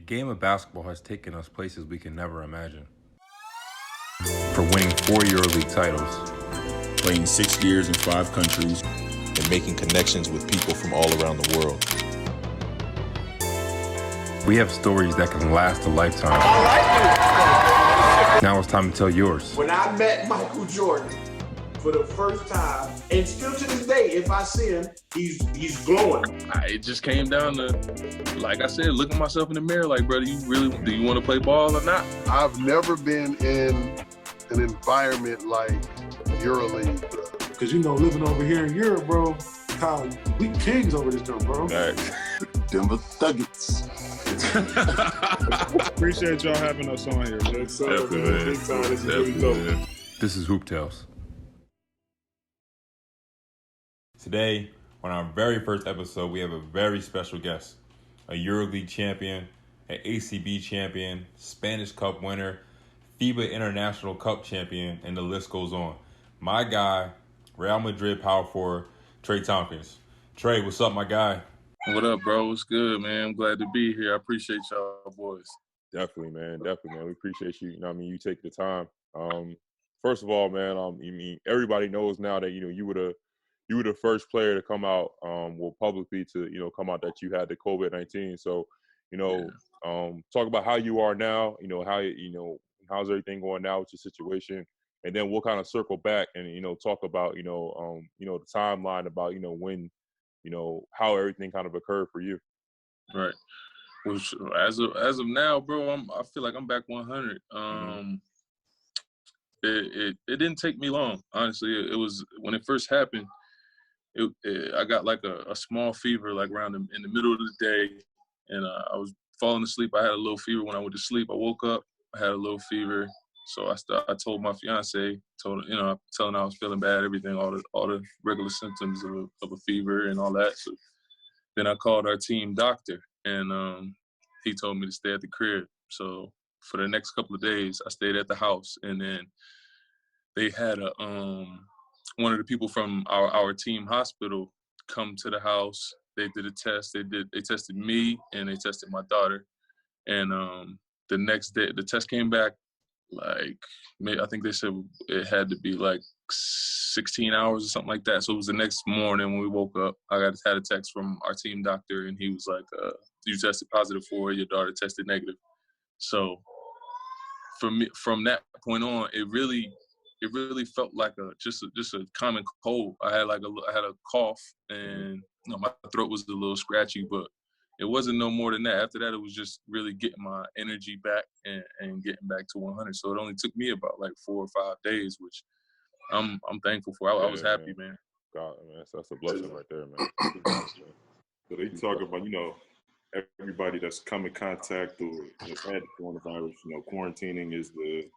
game of basketball has taken us places we can never imagine. From winning 4 EuroLeague titles, playing 6 years in 5 countries, and making connections with people from all around the world. We have stories that can last a lifetime. I like it. Now it's time to tell yours. When I met Michael Jordan for the first time, and still to this day, if I see him, he's glowing. It just came down to, like I said, looking myself in the mirror like, brother, do you want to play ball or not? I've never been in an environment like EuroLeague. Because, living over here in Europe, bro, Kyle, we kings over this jump, bro. Right. Denver Nuggets. Appreciate y'all having us on here. Yes, sir. Big time. This is really dope. This is Hoop Tales. Today, on our very first episode, we have a very special guest, a EuroLeague champion, an ACB champion, Spanish Cup winner, FIBA International Cup champion, and the list goes on. My guy, Real Madrid power forward, Trey Thompkins. Trey, what's up, my guy? What up, bro? What's good, man? I'm glad to be here. I appreciate y'all boys. Definitely, man. We appreciate you. You take the time. First of all, man, everybody knows now that you were the first player to come out, publicly to come out that you had the COVID-19. So, talk about how you are now. How's everything going now with your situation, and then we'll kind of circle back and talk about the timeline about when how everything kind of occurred for you. Right. Well, as of now, bro, I feel like I'm back 100. It didn't take me long, honestly. It was when it first happened. I got like a small fever, like in the middle of the day, and I was falling asleep. I had a little fever when I went to sleep. I woke up, I had a little fever, so I told my fiance, telling her I was feeling bad, everything, all the regular symptoms of a fever and all that. So then I called our team doctor, and he told me to stay at the crib. So for the next couple of days, I stayed at the house, and then they had one of the people from our team hospital come to the house. They did a test. They tested me and they tested my daughter. And the next day, the test came back I think they said it had to be like 16 hours or something like that. So it was the next morning when we woke up. I had a text from our team doctor, and he was like, "You tested positive for it. Your daughter tested negative." So for me, from that point on, it really felt like just a common cold. I had a cough, and my throat was a little scratchy, but it wasn't no more than that. After that, it was just really getting my energy back and getting back to 100. So it only took me about like 4 or 5 days, which I'm thankful for. I was happy, man. God, man, that's a blessing right there, man. So they talk about everybody that's come in contact or had the coronavirus. Quarantining is the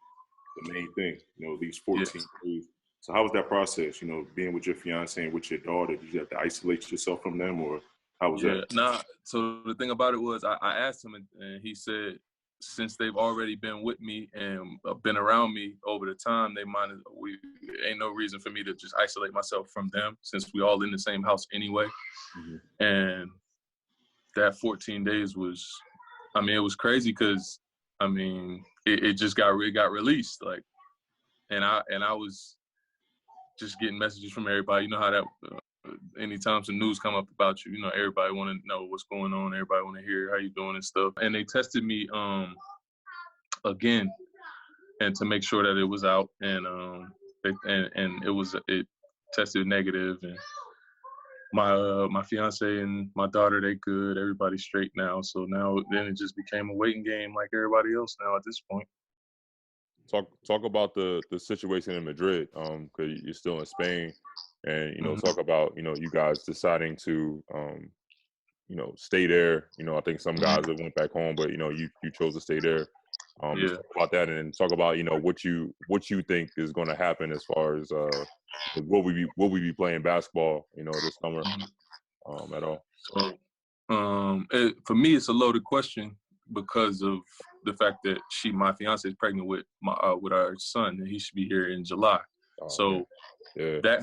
main thing. These 14 days. So how was that process? Being with your fiance and with your daughter, did you have to isolate yourself from them, or how was that? Nah. So the thing about it was, I asked him, and he said, since they've already been with me and been around me over the time, ain't no reason for me to just isolate myself from them, since we all in the same house anyway. Mm-hmm. And that 14 days was, it was crazy because, it just got released, and I was just getting messages from everybody. You know how that anytime some news come up about you, everybody want to know what's going on. Everybody want to hear how you doing and stuff. And they tested me again, and to make sure that it was out, and it tested negative, and my fiance and my daughter, they good. Everybody's straight now. So then it just became a waiting game like everybody else now at this point. Talk about the situation in Madrid, because you're still in Spain, and talk about you guys deciding to stay there. I think some guys have went back home, but you chose to stay there. Just talk about that, and talk about what you think is going to happen as far as will we be playing basketball this summer at all. So for me, it's a loaded question because of the fact that my fiance is pregnant with our son, and he should be here in July. So that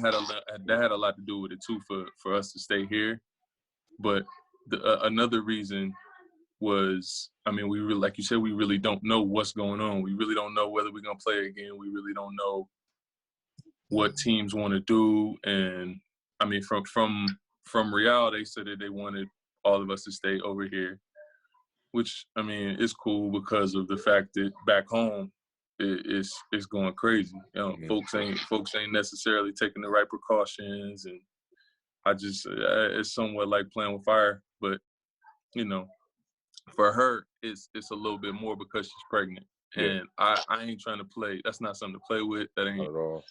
had a lot to do with it too for us to stay here. But another reason was, I mean, we really, like you said, we really don't know what's going on. We really don't know whether we're gonna play again. We really don't know what teams want to do. And I mean, from Real, they said that they wanted all of us to stay over here, which I mean is cool because of the fact that back home it's going crazy. You know, folks ain't necessarily taking the right precautions, and I just it's somewhat like playing with fire. But you know, for her, it's a little bit more because she's pregnant, and I ain't trying to play. That's not something to play with. That ain't Not at all.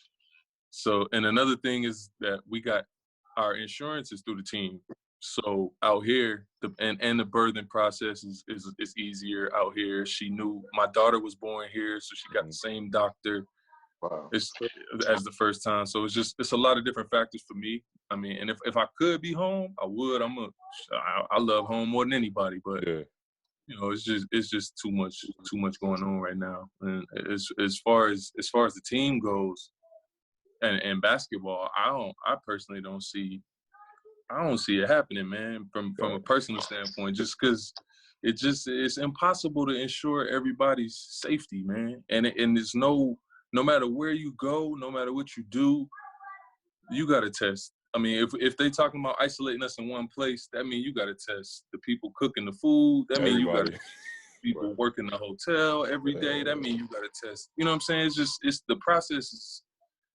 So, and another thing is that we got our insurances through the team. So out here, the birthing process is easier out here. She knew my daughter was born here, so she got the same doctor as the first time. So it's a lot of different factors for me. I mean, and if I could be home, I would. I love home more than anybody, but you know, it's just too much going on right now. And as far as the team goes, and basketball, I personally don't see it happening, man, from a personal standpoint, just because it's impossible to ensure everybody's safety, man. And it's no matter where you go, no matter what you do, you got to test. I mean, if they talking about isolating us in one place, that means you got to test the people cooking the food. That means you got to people working the hotel every day. That means you got to test. You know what I'm saying? It's the process is.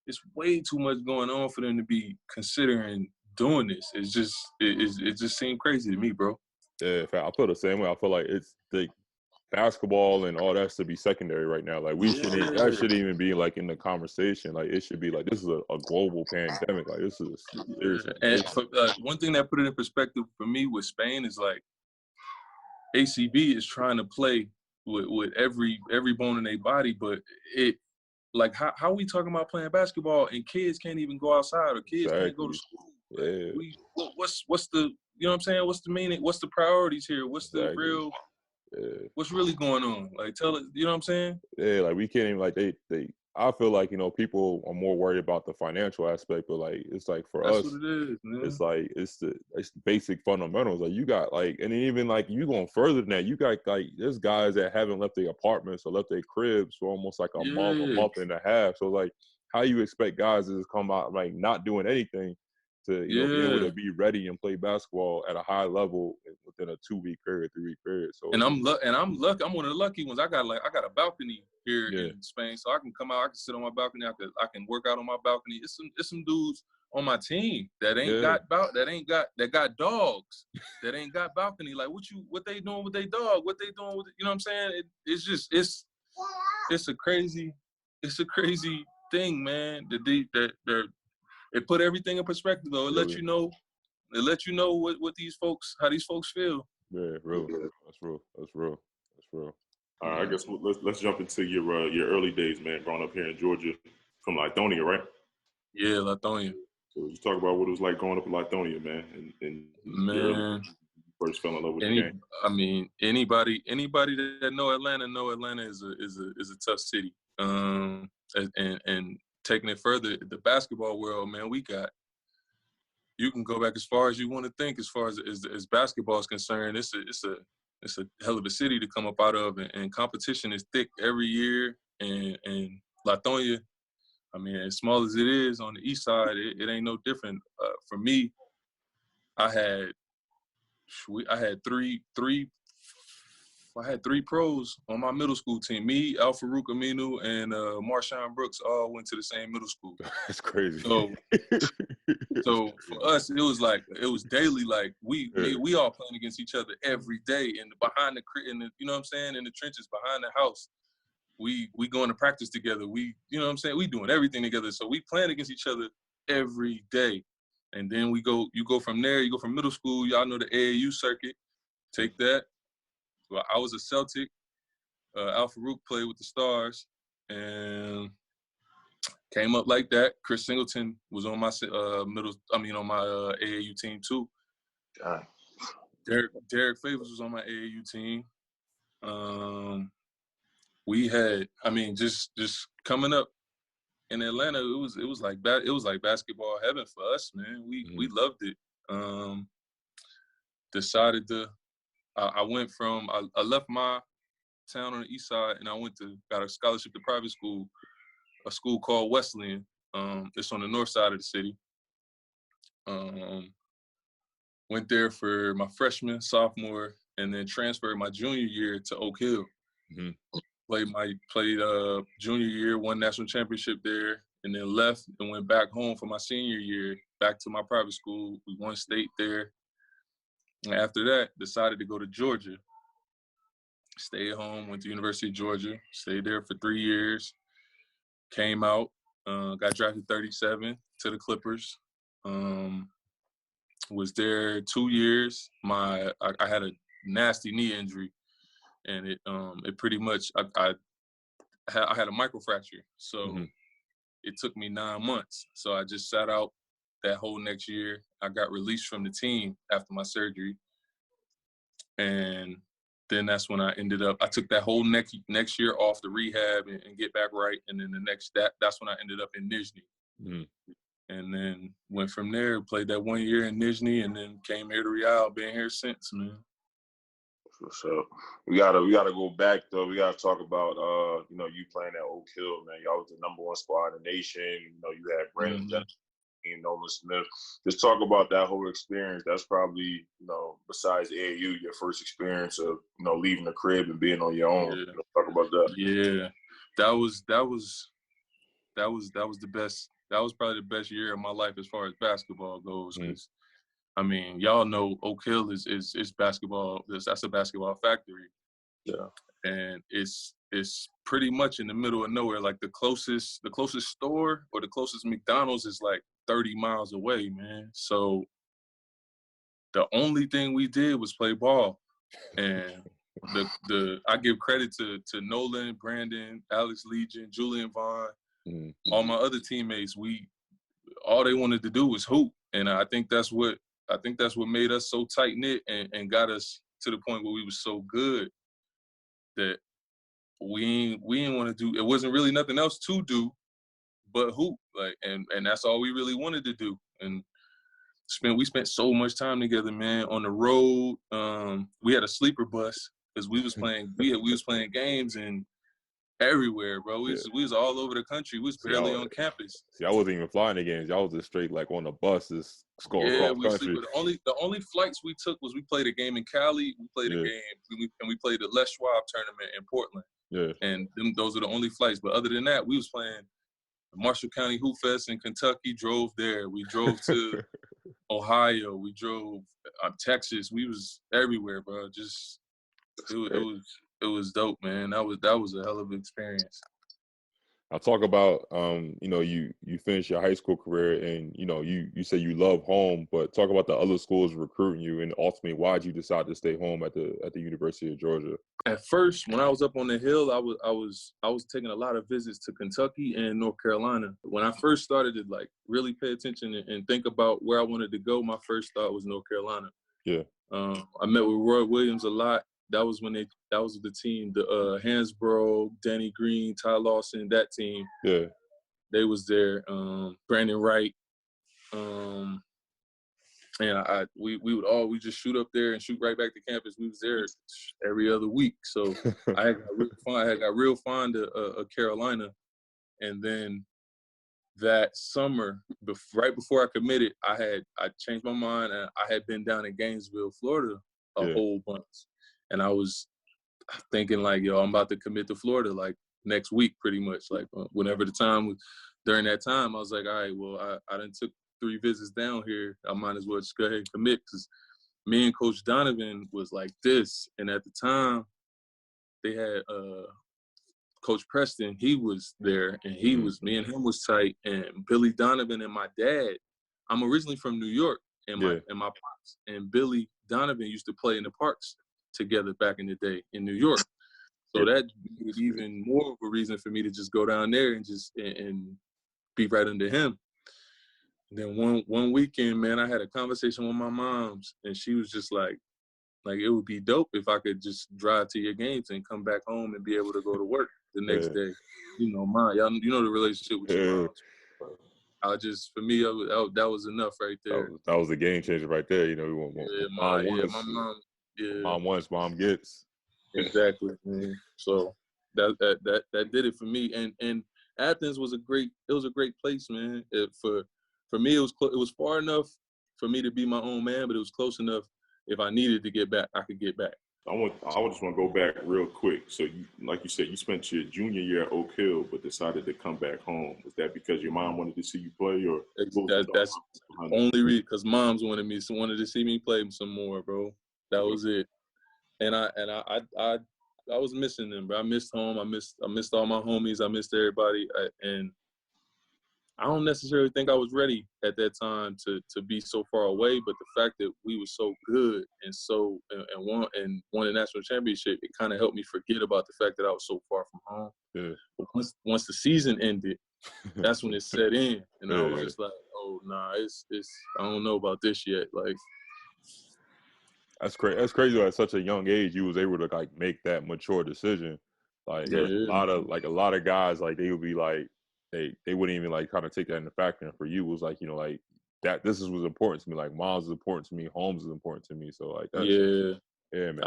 It's way too much going on for them to be considering doing this. It just seemed crazy to me, bro. Yeah, I feel the same way. I feel like it's the basketball and all that should be secondary right now. Like that shouldn't even be like in the conversation. Like it should be like this is a global pandemic. Like this is serious. And one thing that put it in perspective for me with Spain is like ACB is trying to play with every bone in their body, but it. Like how we talking about playing basketball and kids can't even go outside or kids can't go to school. Yeah. What's the, you know what I'm saying? What's the meaning? What's the priorities here? What's the real? What's really going on? Like tell it. You know what I'm saying? Yeah, like we can't even like they. I feel like, you know, people are more worried about the financial aspect, but like it's like for us, what it is, man. It's like it's the basic fundamentals. Like you got like, and even like you going further than that, you got like there's guys that haven't left their apartments or left their cribs for almost like a month and a half. So like, how you expect guys to just come out like not doing anything to you know be able to be ready and play basketball at a high level within a 2-week period, 3-week period. So I'm lucky. I'm one of the lucky ones. I got a balcony here in Spain, so I can come out. I can sit on my balcony. I can work out on my balcony. It's some dudes on my team that got dogs that ain't got balcony. Like what they doing with their dog? What they doing with you know what I'm saying? It's a crazy thing, man. It put everything in perspective, though. It let you know what these folks, how these folks feel. Yeah, real. That's real. All right, I guess let's jump into your early days, man. Growing up here in Georgia, from Lithonia, right? Yeah, Lithonia. So just talk about what it was like growing up in Lithonia, man. And man, first fell in love with the game. I mean, anybody that know Atlanta is a tough city. And taking it further, the basketball world, man, you can go back as far as you want to think as far as basketball is concerned. It's a hell of a city to come up out of, and competition is thick every year. And Lithonia, I mean, as small as it is on the east side, it ain't no different. For me, I had three pros on my middle school team. Me, Al-Farouk Aminu, and Marshawn Brooks all went to the same middle school. That's crazy. So for us, it was daily. Like we all playing against each other every day, and behind you know what I'm saying, in the trenches behind the house. We going to practice together. You know what I'm saying? We doing everything together. So we playing against each other every day, and then you go from there. You go from middle school. Y'all know the AAU circuit. Take that. Well, I was a Celtic. Al-Farouk played with the Stars, and came up like that. Chris Singleton was on my on my AAU team too. God. Derek Favors was on my AAU team. We had, I mean, just coming up in Atlanta, it was like basketball heaven for us, man. We loved it. Decided to I went from I left my town on the east side, and I got a scholarship to private school, a school called Wesleyan. It's on the north side of the city. Went there for my freshman, sophomore, and then transferred my junior year to Oak Hill. Mm-hmm. Played junior year, won national championship there, and then left and went back home for my senior year, back to my private school. We won state there. And after that, decided to go to Georgia. Stayed home, went to University of Georgia, stayed there for 3 years, came out, got drafted 37 to the Clippers. Was there 2 years. I had a nasty knee injury, and it pretty much I had a microfracture, so it took me 9 months. So I just sat out that whole next year. I got released from the team after my surgery, and then that's when I took that whole next year off to rehab and get back right, and then that's when I ended up in Nizhny. Mm-hmm. And then went from there, played that 1 year in Nizhny, and then came here to Real. Been here since, man. So we gotta go back though. We gotta talk about you playing at Oak Hill, man. Y'all was the #1 squad in the nation. You had Brandon Johnson, Nolan Smith. Just talk about that whole experience. That's probably besides AAU, your first experience of leaving the crib and being on your own. Yeah. Talk about that. Yeah, that was the best. That was probably the best year of my life as far as basketball goes. Because I mean, y'all know Oak Hill is basketball. That's a basketball factory. Yeah, and it's pretty much in the middle of nowhere. Like the closest store or the closest McDonald's is like 30 miles away, man. So the only thing we did was play ball, and I give credit to Nolan, Brandon, Alex Legion, Julian Vaughn. All my other teammates, all they wanted to do was hoop, and I think that's what made us so tight knit and got us to the point where we were so good that we didn't want to do. It wasn't really nothing else to do but hoop, like, and that's all we really wanted to do. And we spent so much time together, man. On the road, we had a sleeper bus because we was playing games and. Everywhere, bro. We was all over the country. We was barely on campus. See, I wasn't even flying the games. Y'all was just straight like on the bus, just going across country. The only flights we took was we played a game in Cali. We played a game, and we played the Les Schwab tournament in Portland. Yeah. And those are the only flights. But other than that, we was playing Marshall County Hoop Fest in Kentucky. Drove there. We drove to Ohio. We drove Texas. We was everywhere, bro. Just it was dope, man. That was a hell of an experience. I'll talk about you finished your high school career and you say you love home, but talk about the other schools recruiting you and ultimately why did you decide to stay home at the University of Georgia? At first, when I was up on the hill, I was taking a lot of visits to Kentucky and North Carolina. When I first started to like really pay attention and think about where I wanted to go, my first thought was North Carolina. Yeah. I met with Roy Williams a lot. That was the team, the Hansbrough, Danny Green, Ty Lawson, that team. Yeah. They was there. Brandon Wright. And we just shoot up there and shoot right back to campus. We was there every other week. So I got real fond of Carolina. And then that summer, right before I committed, I changed my mind and I had been down in Gainesville, Florida a whole bunch. And I was thinking like, yo, I'm about to commit to Florida like next week, pretty much. Like whenever the time was, during that time, I was like, all right, well, I done took 3 visits down here. I might as well just go ahead and commit because me and Coach Donovan was like this. And at the time, they had Coach Preston. He was there, and me and him was tight. And Billy Donovan and my dad. I'm originally from New York, and my pops and Billy Donovan used to play in the parks together back in the day in New York. So that was even more of a reason for me to just go down there and just and be right under him. And then one weekend, man, I had a conversation with my mom's, and she was just like it would be dope if I could just drive to your games and come back home and be able to go to work the next day. Y'all, the relationship with your moms. For me, that was enough right there. That was a game changer right there. We want my mom. Yeah. Mom wants, mom gets. Exactly. So that did it for me. And Athens was a great place, man. For me, it was far enough for me to be my own man, but it was close enough. If I needed to get back, I could get back. I just want to go back real quick. So, like you said, you spent your junior year at Oak Hill, but decided to come back home. Was that because your mom wanted to see you play, or that's only reason? Because moms wanted to see me play some more, bro. That was it. And I was missing them, bro. I missed home. I missed all my homies. I missed everybody. And I don't necessarily think I was ready at that time to be so far away. But the fact that we were so good and won a national championship, it kind of helped me forget about the fact that I was so far from home. Yeah. But once the season ended, that's when it set in, and I was just like, oh nah, it's I don't know about this yet. Like. That's crazy. That's crazy. At such a young age, you was able to like make that mature decision. Like a lot of guys, like they would be like, they wouldn't even like kind of take that into factor. And for you, it was like, you know, like that. This was important to me. Like moms is important to me. Homes is important to me. So like that's yeah, man.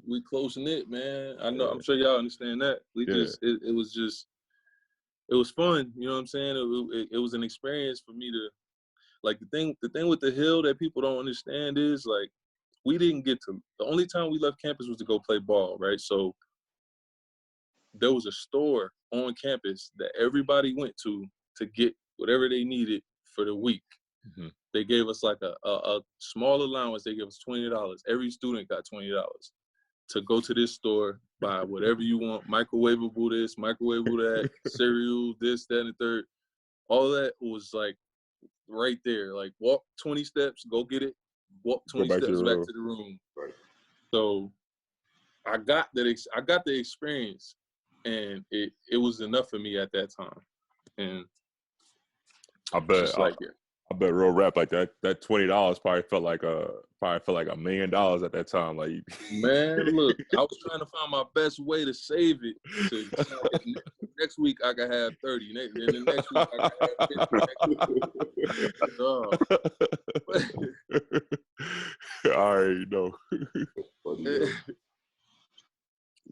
We close knit, man. I know. I'm sure y'all understand that. It was fun. You know what I'm saying? It was an experience for me to like the thing with the Hill that people don't understand is like. We didn't get to – the only time we left campus was to go play ball, right? So there was a store on campus that everybody went to get whatever they needed for the week. Mm-hmm. They gave us like a small allowance. They gave us $20. Every student got $20 to go to this store, buy whatever you want, microwavable this, microwavable that, cereal, this, that, and the third. All that was like right there. Like walk 20 steps, go get it. Walk 20 steps back to the room. Right. So I got the experience, and it was enough for me at that time. And I bet real rap like that $20 probably felt like $1 million at that time. Like man, look, I was trying to find my best way to save it. Next week I could have 30. Then the next week I could have 50. I already know.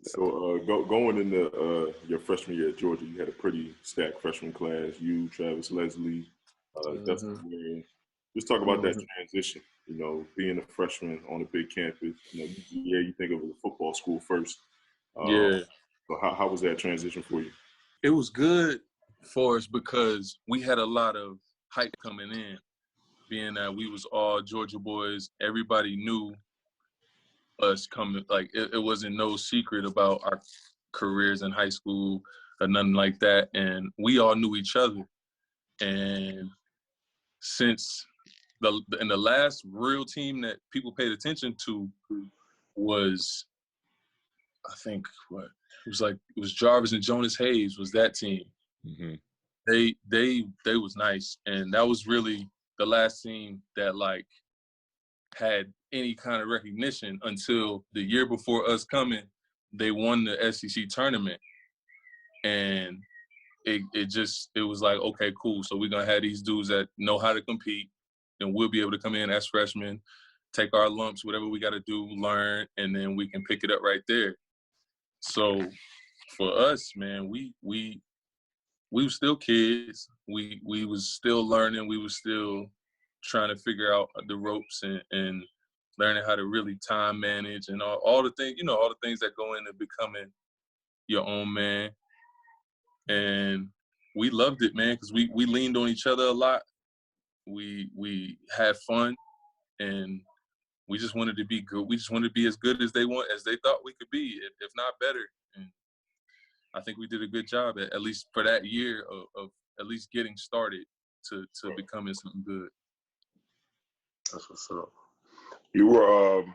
So going into your freshman year at Georgia, you had a pretty stacked freshman class. You, Travis Leslie, Dustin Wayne. Just talk about that transition. You know, being a freshman on a big campus. You know, you think of it as a football school first. So how was that transition for you? It was good for us because we had a lot of hype coming in. Being that we was all Georgia boys, everybody knew us coming. Like it wasn't no secret about our careers in high school or nothing like that, and we all knew each other. And since the last real team that people paid attention to was, I think it was Jarvis and Jonas Hayes was that team. Mm-hmm. They was nice, and that was really the last team that like had any kind of recognition until the year before us coming. They won the SEC tournament, and it was like, okay, cool. So we're gonna have these dudes that know how to compete, and we'll be able to come in as freshmen, take our lumps, whatever we got to do, learn, and then we can pick it up right there. So for us, man, we were still kids. We was still learning. We was still trying to figure out the ropes and learning how to really time manage and all the things, all the things that go into becoming your own man. And we loved it, man, because we leaned on each other a lot. We had fun, and we just wanted to be good. We just wanted to be as good as they thought we could be, if not better. And I think we did a good job at least for that year of at least getting started to becoming something good. That's what's up. You were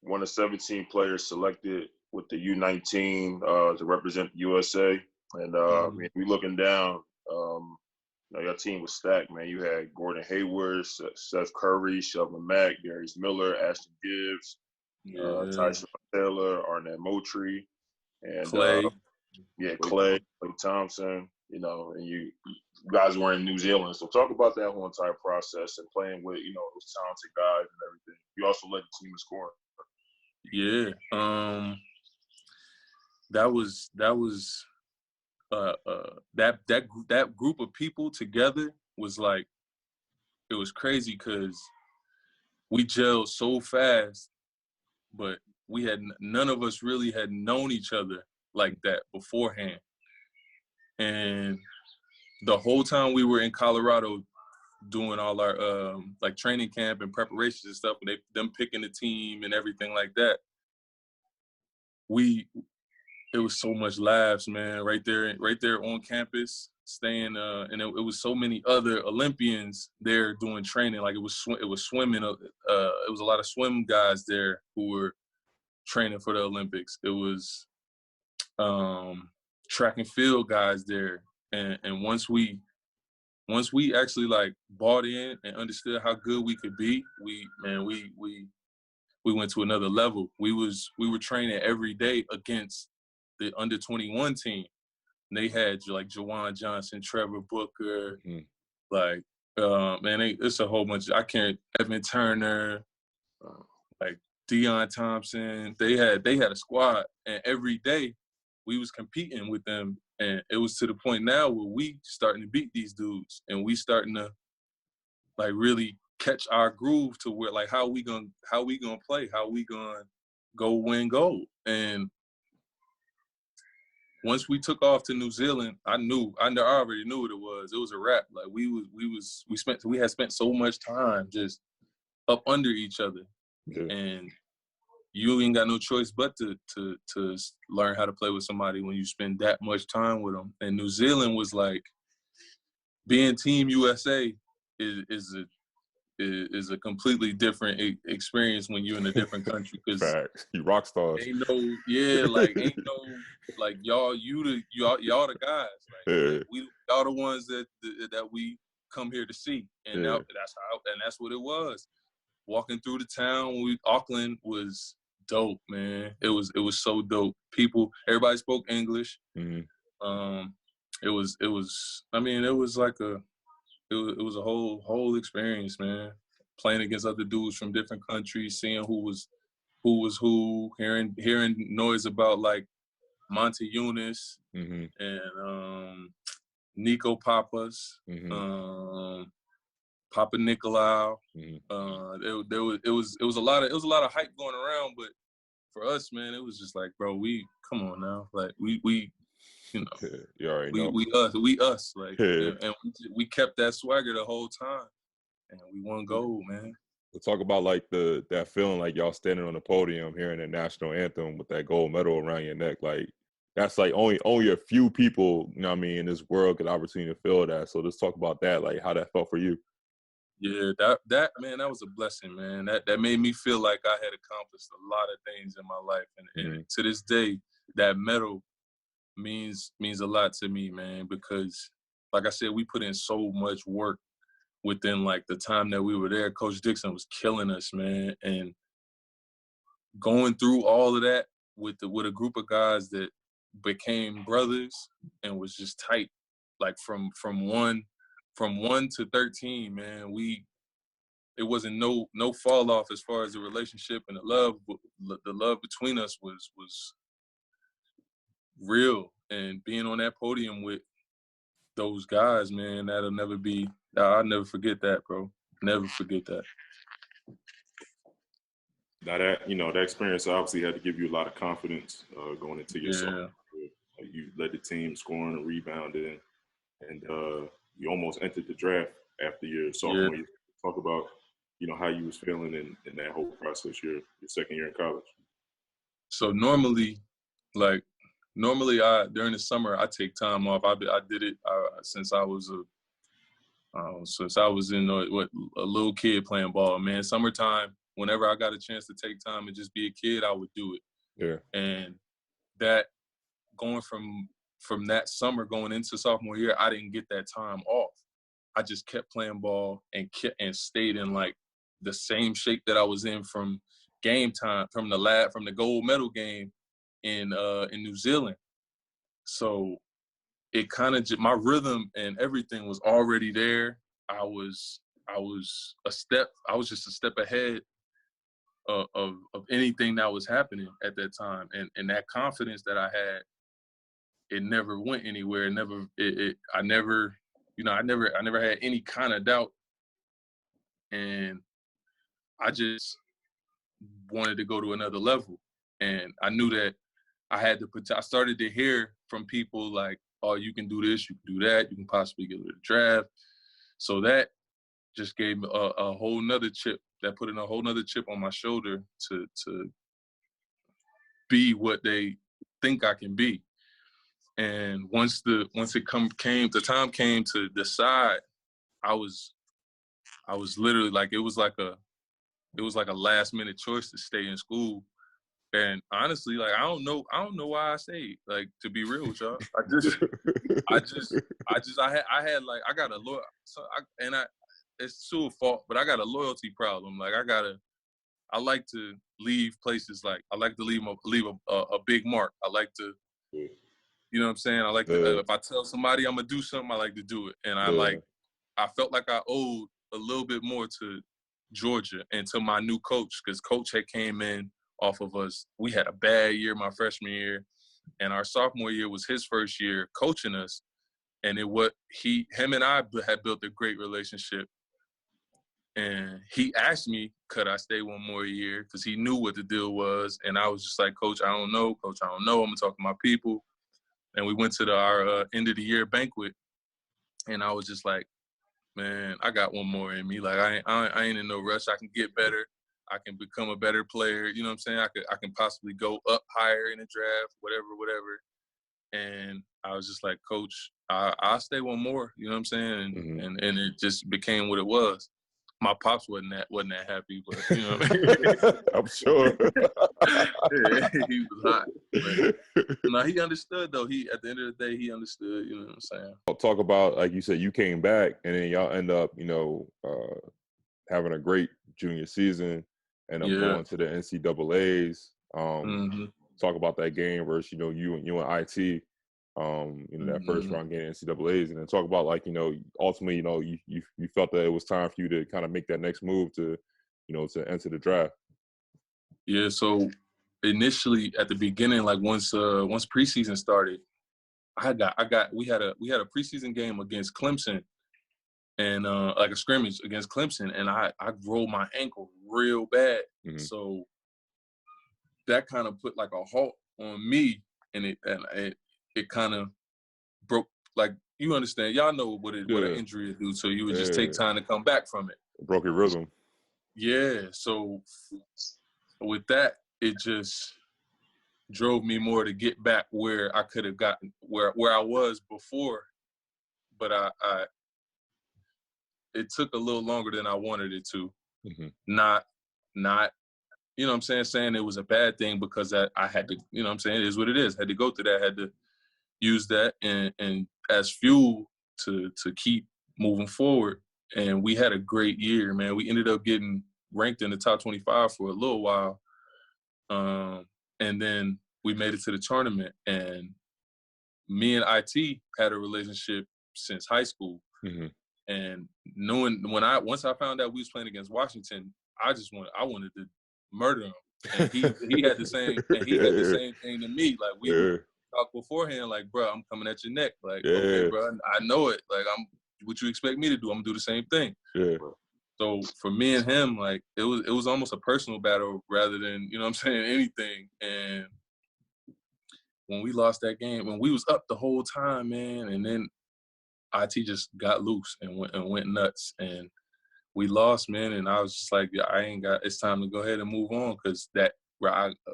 one of 17 players selected with the U19 to represent the USA. And I mean, we looking down, your team was stacked, man. You had Gordon Hayward, Seth Curry, Shelvin Mack, Darius Miller, Ashton Gibbs, Tyson Taylor, Arnett Moultrie, and Clay. Clay Thompson, and you guys were in New Zealand. So talk about that whole entire process and playing with, those talented guys and everything. You also led the team in scoring. Yeah. That group of people together was like, it was crazy because we gelled so fast, but none of us really had known each other like that beforehand. And the whole time we were in Colorado doing all our like training camp and preparations and stuff, and them picking the team and everything like that, it was so much laughs, man, right there on campus, staying, and it was so many other Olympians there doing training. Like it was swimming. It was a lot of swim guys there who were training for the Olympics. It was track and field guys there, and once we actually like bought in and understood how good we could be, we went to another level. We were training every day against the under 21 team. And they had like Jawan Johnson, Trevor Booker, like it's a whole bunch. Evan Turner, like Deion Thompson. They had a squad, and every day we was competing with them, and it was to the point now where we starting to beat these dudes, and we starting to like really catch our groove to where like how we gonna play, how we gonna go win gold. And once we took off to New Zealand, I already knew what it was. It was a wrap. Like we had spent so much time just up under each other, and you ain't got no choice but to learn how to play with somebody when you spend that much time with them. And New Zealand was like, being Team USA is a completely different experience when you're in a different country, because you rock stars. Ain't no like y'all the guys. Like y'all the ones that we come here to see, and that's what it was. Walking through the town, Auckland was dope, man. It was so dope. Everybody spoke English. Mm-hmm. It was like it was a whole experience, man. Playing against other dudes from different countries, seeing who was who, hearing noise about like Monte Eunice and Nico Papas, Papa Nicolau. It was a lot of hype going around, but for us, man, it was just like, bro, come on now, like we you know, you already know. we us, like, and we kept that swagger the whole time, and we won gold, man. We'll talk about like that feeling like y'all standing on the podium hearing the national anthem with that gold medal around your neck. Like that's like only a few people, you know what I mean, in this world get the opportunity to feel that. So let's talk about that, like how that felt for you. Yeah, that man, that was a blessing, man. That made me feel like I had accomplished a lot of things in my life, and to this day, that medal means a lot to me, man, because like I said, we put in so much work within like the time that we were there. Coach Dixon was killing us, man, and going through all of that with a group of guys that became brothers and was just tight, like from 1 to 13, man. It wasn't no fall off as far as the relationship, and the love between us was real. And being on that podium with those guys, man, I'll never forget that, bro. Never forget that. Now that experience obviously had to give you a lot of confidence going into your sophomore year. You led the team scoring and rebounding, and you almost entered the draft after your sophomore year. Talk about how you was feeling in that whole process, your second year in college. So normally during the summer I take time off. I did it since I was in a little kid playing ball, man. Summertime, whenever I got a chance to take time and just be a kid, I would do it. Yeah. And that going from that summer going into sophomore year, I didn't get that time off. I just kept playing ball and stayed in like the same shape that I was in from game time, from the gold medal game in New Zealand. So it kind of my rhythm and everything was already there. I was just a step ahead of anything that was happening at that time, and that confidence that I had, it never went anywhere. I never had any kind of doubt, and I just wanted to go to another level. And I knew that I started to hear from people like, oh, you can do this, you can do that, you can possibly get to the draft. So that just gave me a whole nother chip, that put in a whole nother chip on my shoulder to be what they think I can be. And once the time came to decide, I was literally like, it was like a last minute choice to stay in school. And honestly, like, I don't know why I stayed. Like, to be real with y'all, I got a loyal, it's to a fault, but I got a loyalty problem. Like, I like to leave places. Like, I like to leave a big mark. I like to, you know what I'm saying? I like to, if I tell somebody I'm gonna do something, I like to do it. And I felt like I owed a little bit more to Georgia and to my new coach, because coach had came in off of us. We had a bad year my freshman year, and our sophomore year was his first year coaching us. And him and I had built a great relationship. And he asked me, could I stay one more year? Because he knew what the deal was. And I was just like, Coach, I don't know. Coach, I don't know. I'm going to talk to my people. And we went to our end of the year banquet. And I was just like, man, I got one more in me. Like, I ain't in no rush. I can get better. I can become a better player. You know what I'm saying? I can possibly go up higher in the draft, whatever. And I was just like, Coach, I'll stay one more. You know what I'm saying? And it just became what it was. My pops wasn't that happy, but you know what I mean? I'm sure. Yeah, he was hot. But no, he understood though. At the end of the day, he understood, you know what I'm saying? I'll talk about, like you said, you came back and then y'all end up, having a great junior season and going to the NCAAs. Talk about that game versus, you and IT. That first round game of NCAAs, and then talk about, like, ultimately, you felt that it was time for you to kind of make that next move to enter the draft. Yeah. So initially at the beginning, like once preseason started, we had a preseason game against Clemson, and like a scrimmage against Clemson, and I rolled my ankle real bad. So that kind of put like a halt on me, and it kind of broke, like, you understand, y'all know what an injury would do, so you would just take time to come back from it. Broke your rhythm. Yeah, so with that, it just drove me more to get back where I could have gotten, where I was before, but it took a little longer than I wanted it to. Not, you know what I'm saying it was a bad thing, because I had to, you know what I'm saying, it is what it is. Had to go through that, had to use that and as fuel to keep moving forward. And we had a great year, man. We ended up getting ranked in the top 25 for a little while. And then we made it to the tournament. And me and IT had a relationship since high school. And knowing once I found out we was playing against Washington, I wanted to murder him. And he had the same thing to me. Like, we talked beforehand, like, bro, I'm coming at your neck. Like, okay, bro, I know it. Like, what you expect me to do? I'm gonna do the same thing. So for me and him, like, it was almost a personal battle rather than, you know what I'm saying, anything. And when we lost that game, when we was up the whole time, man, and then IT just got loose and went nuts, and we lost, man. And I was just like, yeah, it's time to go ahead and move on, because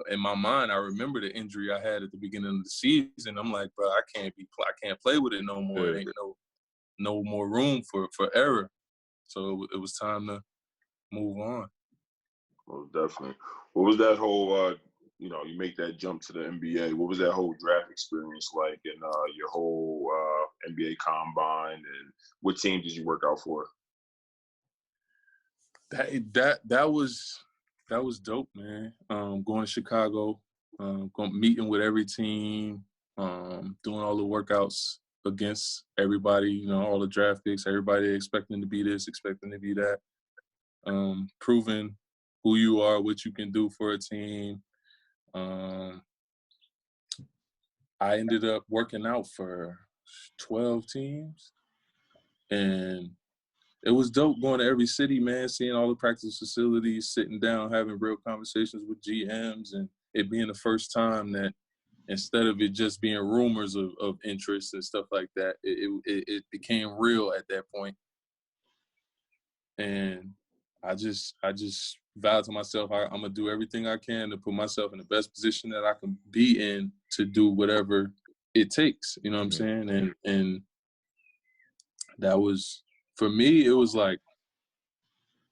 in my mind, I remember the injury I had at the beginning of the season. I'm like, bro, I can't play with it no more. It ain't no more room for error. So it was time to move on. Well, definitely. What was that whole, you make that jump to the NBA? What was that whole draft experience like, and your whole NBA combine, and what team did you work out for? That was dope, man. Going to Chicago, meeting with every team, doing all the workouts against everybody, all the draft picks, everybody expecting to be this, expecting to be that, proving who you are, what you can do for a team. I ended up working out for 12 teams, and it was dope going to every city, man, seeing all the practice facilities, sitting down, having real conversations with GMs, and it being the first time that instead of it just being rumors of interest and stuff like that, it became real at that point. And I just vowed to myself, I'm going to do everything I can to put myself in the best position that I can be in to do whatever it takes, you know what I'm saying? And that was, for me, it was like,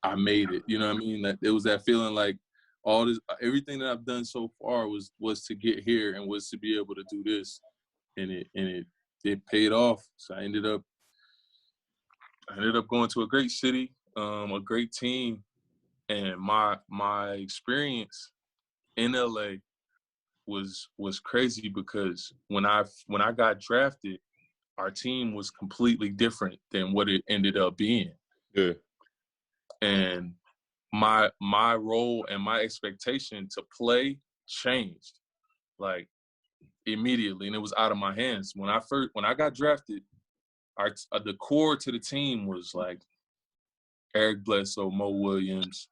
I made it, you know what I mean? That it was that feeling like all this, everything that I've done so far was to get here and was to be able to do this. And it paid off. So I ended up going to a great city, a great team. And my experience in LA was crazy because when I got drafted, our team was completely different than what it ended up being. Yeah. And my role and my expectation to play changed like immediately, and it was out of my hands. When I got drafted, the core to the team was like Eric Bledsoe, Mo Williams,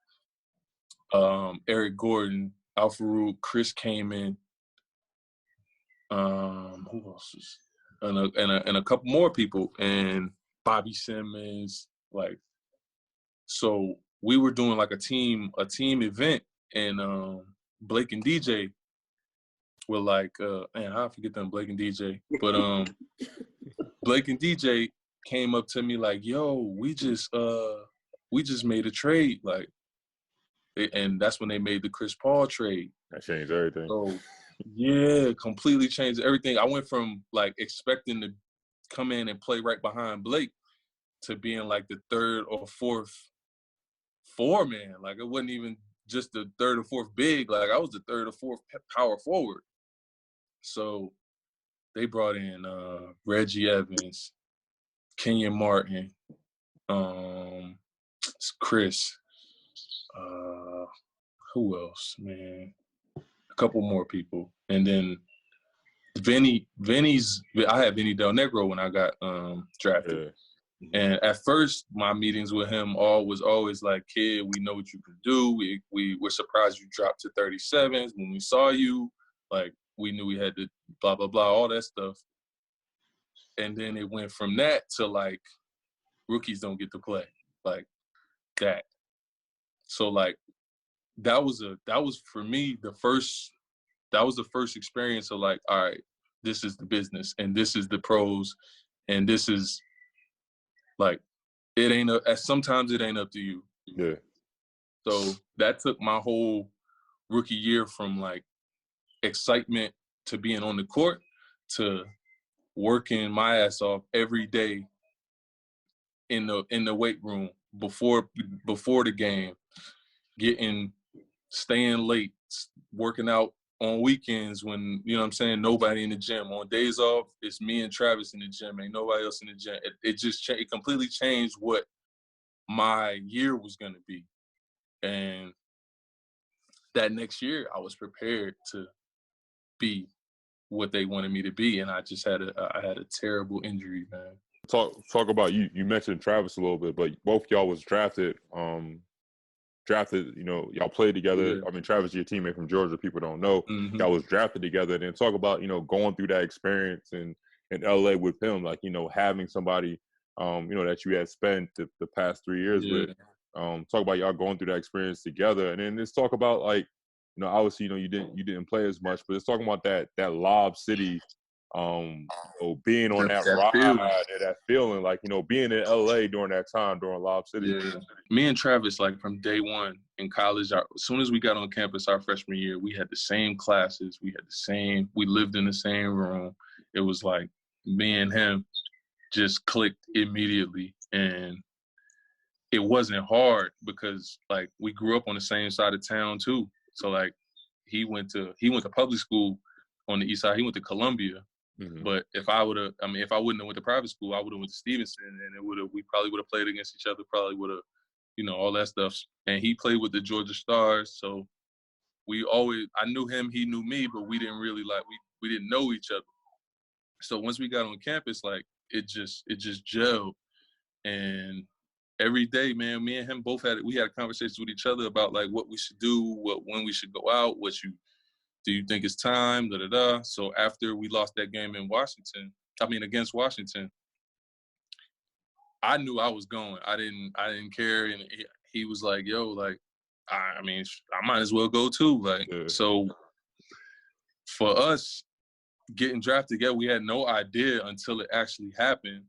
Eric Gordon, Al Farouk, Chris Kaman, who else is, and a couple more people, and Bobby Simmons. Like, so we were doing like a team event, and Blake and DJ were like, man, I forget them, Blake and DJ, but Blake and DJ came up to me like, yo, we just made a trade, like, and that's when they made the Chris Paul trade. That changed everything. So yeah, completely changed everything. I went from like expecting to come in and play right behind Blake to being like the third or fourth four-man. Like, it wasn't even just the third or fourth big. Like, I was the third or fourth power forward. So they brought in Reggie Evans, Kenyon Martin, Chris, who else, man? A couple more people. And then I had Vinny Del Negro when I got drafted. Yeah. And at first, my meetings with him was always like, kid, we know what you can do. We're surprised you dropped to 37s. When we saw you, like, we knew we had to blah, blah, blah, all that stuff. And then it went from that to, like, rookies don't get to play. Like, that. So, like, that was for me the first experience of, like, all right, this is the business and this is the pros and this is, like, sometimes it ain't up to you. Yeah. So that took my whole rookie year from, like, excitement to being on the court to working my ass off every day in the weight room before the game, staying late, working out on weekends when, you know what I'm saying, nobody in the gym. On days off, it's me and Travis in the gym, ain't nobody else in the gym. It completely changed what my year was going to be. And that next year, I was prepared to be what they wanted me to be, and I just had a terrible injury, man. Talk about you mentioned Travis a little bit, but both y'all was drafted, you know, y'all played together. Yeah. I mean, Travis is your teammate from Georgia. People don't know. Mm-hmm. Y'all was drafted together. And then talk about, you know, going through that experience in LA with him, like, you know, having somebody, you know, that you had spent the past 3 years with. Talk about y'all going through that experience together. And then let's talk about, like, you know, obviously, you know, you didn't play as much, but let's talk about that Lob City, being on that ride, that feeling, like, you know, being in LA during that time, during Lob City. Yeah. Me and Travis, like, from day one in college, as soon as we got on campus our freshman year, we had the same classes. We lived in the same room. It was like me and him just clicked immediately. And it wasn't hard because, like, we grew up on the same side of town too. So, like, he went to public school on the east side. He went to Columbia. Mm-hmm. But if I wouldn't have went to private school, I would have went to Stevenson, and we probably would have played against each other. Probably would have all that stuff. And he played with the Georgia Stars, so I knew him, he knew me, but we didn't really we didn't know each other. So once we got on campus, like it just gelled. And every day, man, me and him both we had conversations with each other about like what we should do, when we should go out, do you think it's time, da-da-da. So after we lost that game against Washington, I knew I was going. I didn't care. And he was like, yo, like, I might as well go too. Like, So for us getting drafted together, we had no idea until it actually happened.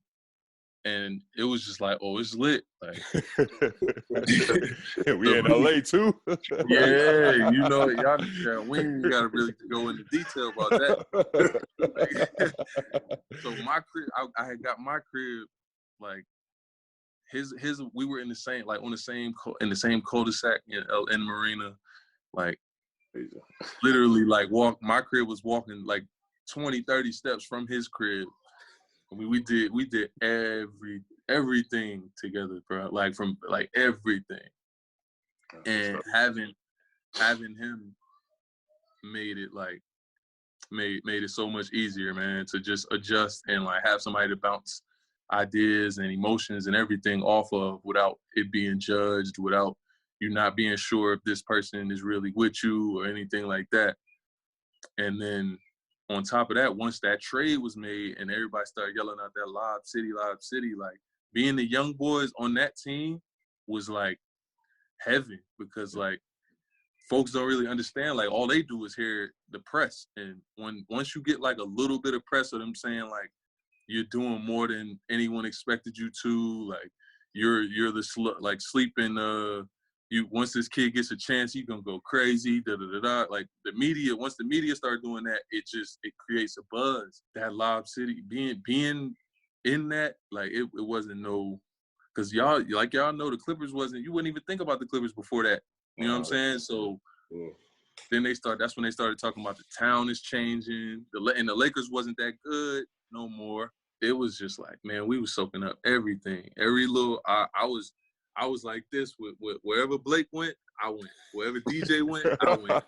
And it was just like, oh, it's lit. Like, we in LA too. Yeah, y'all, we ain't got to really go into detail about that. So my crib, I had got my crib, like his. We were in the same, like in the same cul-de-sac in Marina, like literally, like my crib was walking like 20, 30 steps from his crib. I mean, we did everything together, bro. Like from like everything, and having him made it so much easier, man, to just adjust and like have somebody to bounce ideas and emotions and everything off of without it being judged, without you not being sure if this person is really with you or anything like that. And then on top of that, once that trade was made and everybody started yelling out that Lob City, like being the young boys on that team was like heaven, because like folks don't really understand. Like all they do is hear the press, and once you get like a little bit of press of them saying like you're doing more than anyone expected you to, like you're the sleeping. Once this kid gets a chance, he's gonna go crazy. Like the media, once the media start doing that, it creates a buzz. That Lob City being in that, like it wasn't because y'all know the Clippers you wouldn't even think about the Clippers before that. You know what I'm saying? So then that's when they started talking about the town is changing. And the Lakers wasn't that good no more. It was just like, man, we was soaking up everything. Every little, I was like this with wherever Blake went, I went. Wherever DJ went, I went.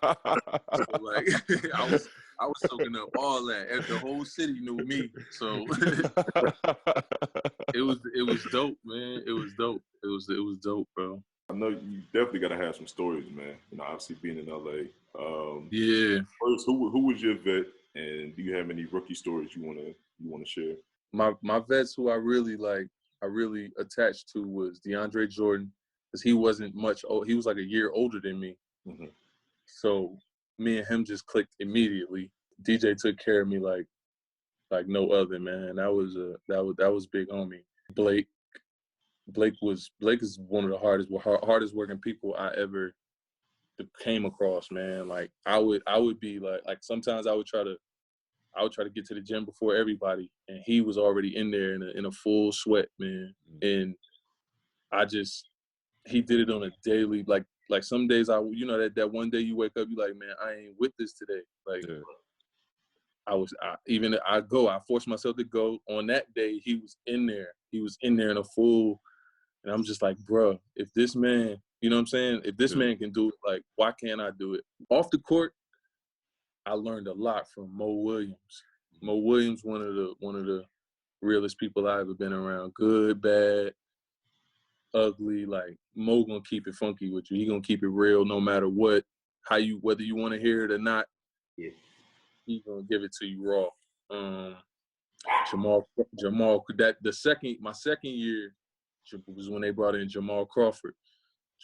So like I was soaking up all that. The whole city knew me. So it was dope, man. It was dope. It was dope, bro. I know you definitely got to have some stories, man. Obviously being in LA. Yeah. First, who was your vet, and do you have any rookie stories you wanna share? My vets who I really attached to was Deandre Jordan, because he wasn't much old. He was like a year older than me. Mm-hmm. So me and him just clicked immediately. DJ took care of me like no other, man. That was big on me. Blake is one of the hardest working people I ever came across, man. Like I would be like sometimes I would try to get to the gym before everybody, and he was already in there in a full sweat, man. And he did it on a daily, like some days that one day you wake up, you like, man, I ain't with this today. Like I forced myself to go. On that day, he was in there in a full, and I'm just like, bro, if this man, you know what I'm saying? If this man can do it, like, why can't I do it? Off the court, I learned a lot from Mo Williams. Mo Williams, one of the realest people I've ever been around. Good, bad, ugly. Like Mo gonna keep it funky with you. He gonna keep it real no matter what. Whether you want to hear it or not. Yeah. He gonna give it to you raw. Jamal. My second year was when they brought in Jamal Crawford.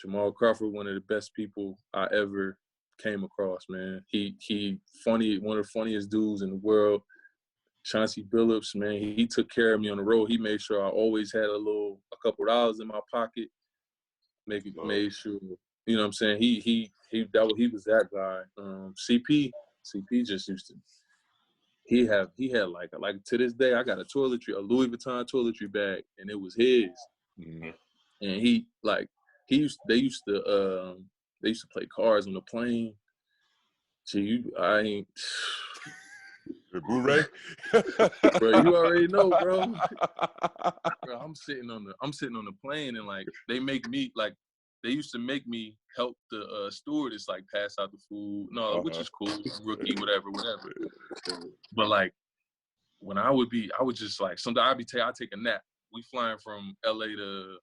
Jamal Crawford, one of the best people I ever came across, man. He funny, one of the funniest dudes in the world. Chauncey Billups, man, he took care of me on the road. He made sure I always had a couple dollars in my pocket. Made sure, you know what I'm saying? He was that guy. CP just used to. He had like to this day, I got a Louis Vuitton toiletry bag, and it was his. Mm-hmm. And they used to play cards on the plane. Blu-ray? Bro, you already know, bro. Bro, I'm sitting on the plane, and like they make me, like they used to make me help the stewardess like pass out the food. No, which is cool, rookie, whatever. But like when I would just like sometimes I'd take a nap. We flying from LA to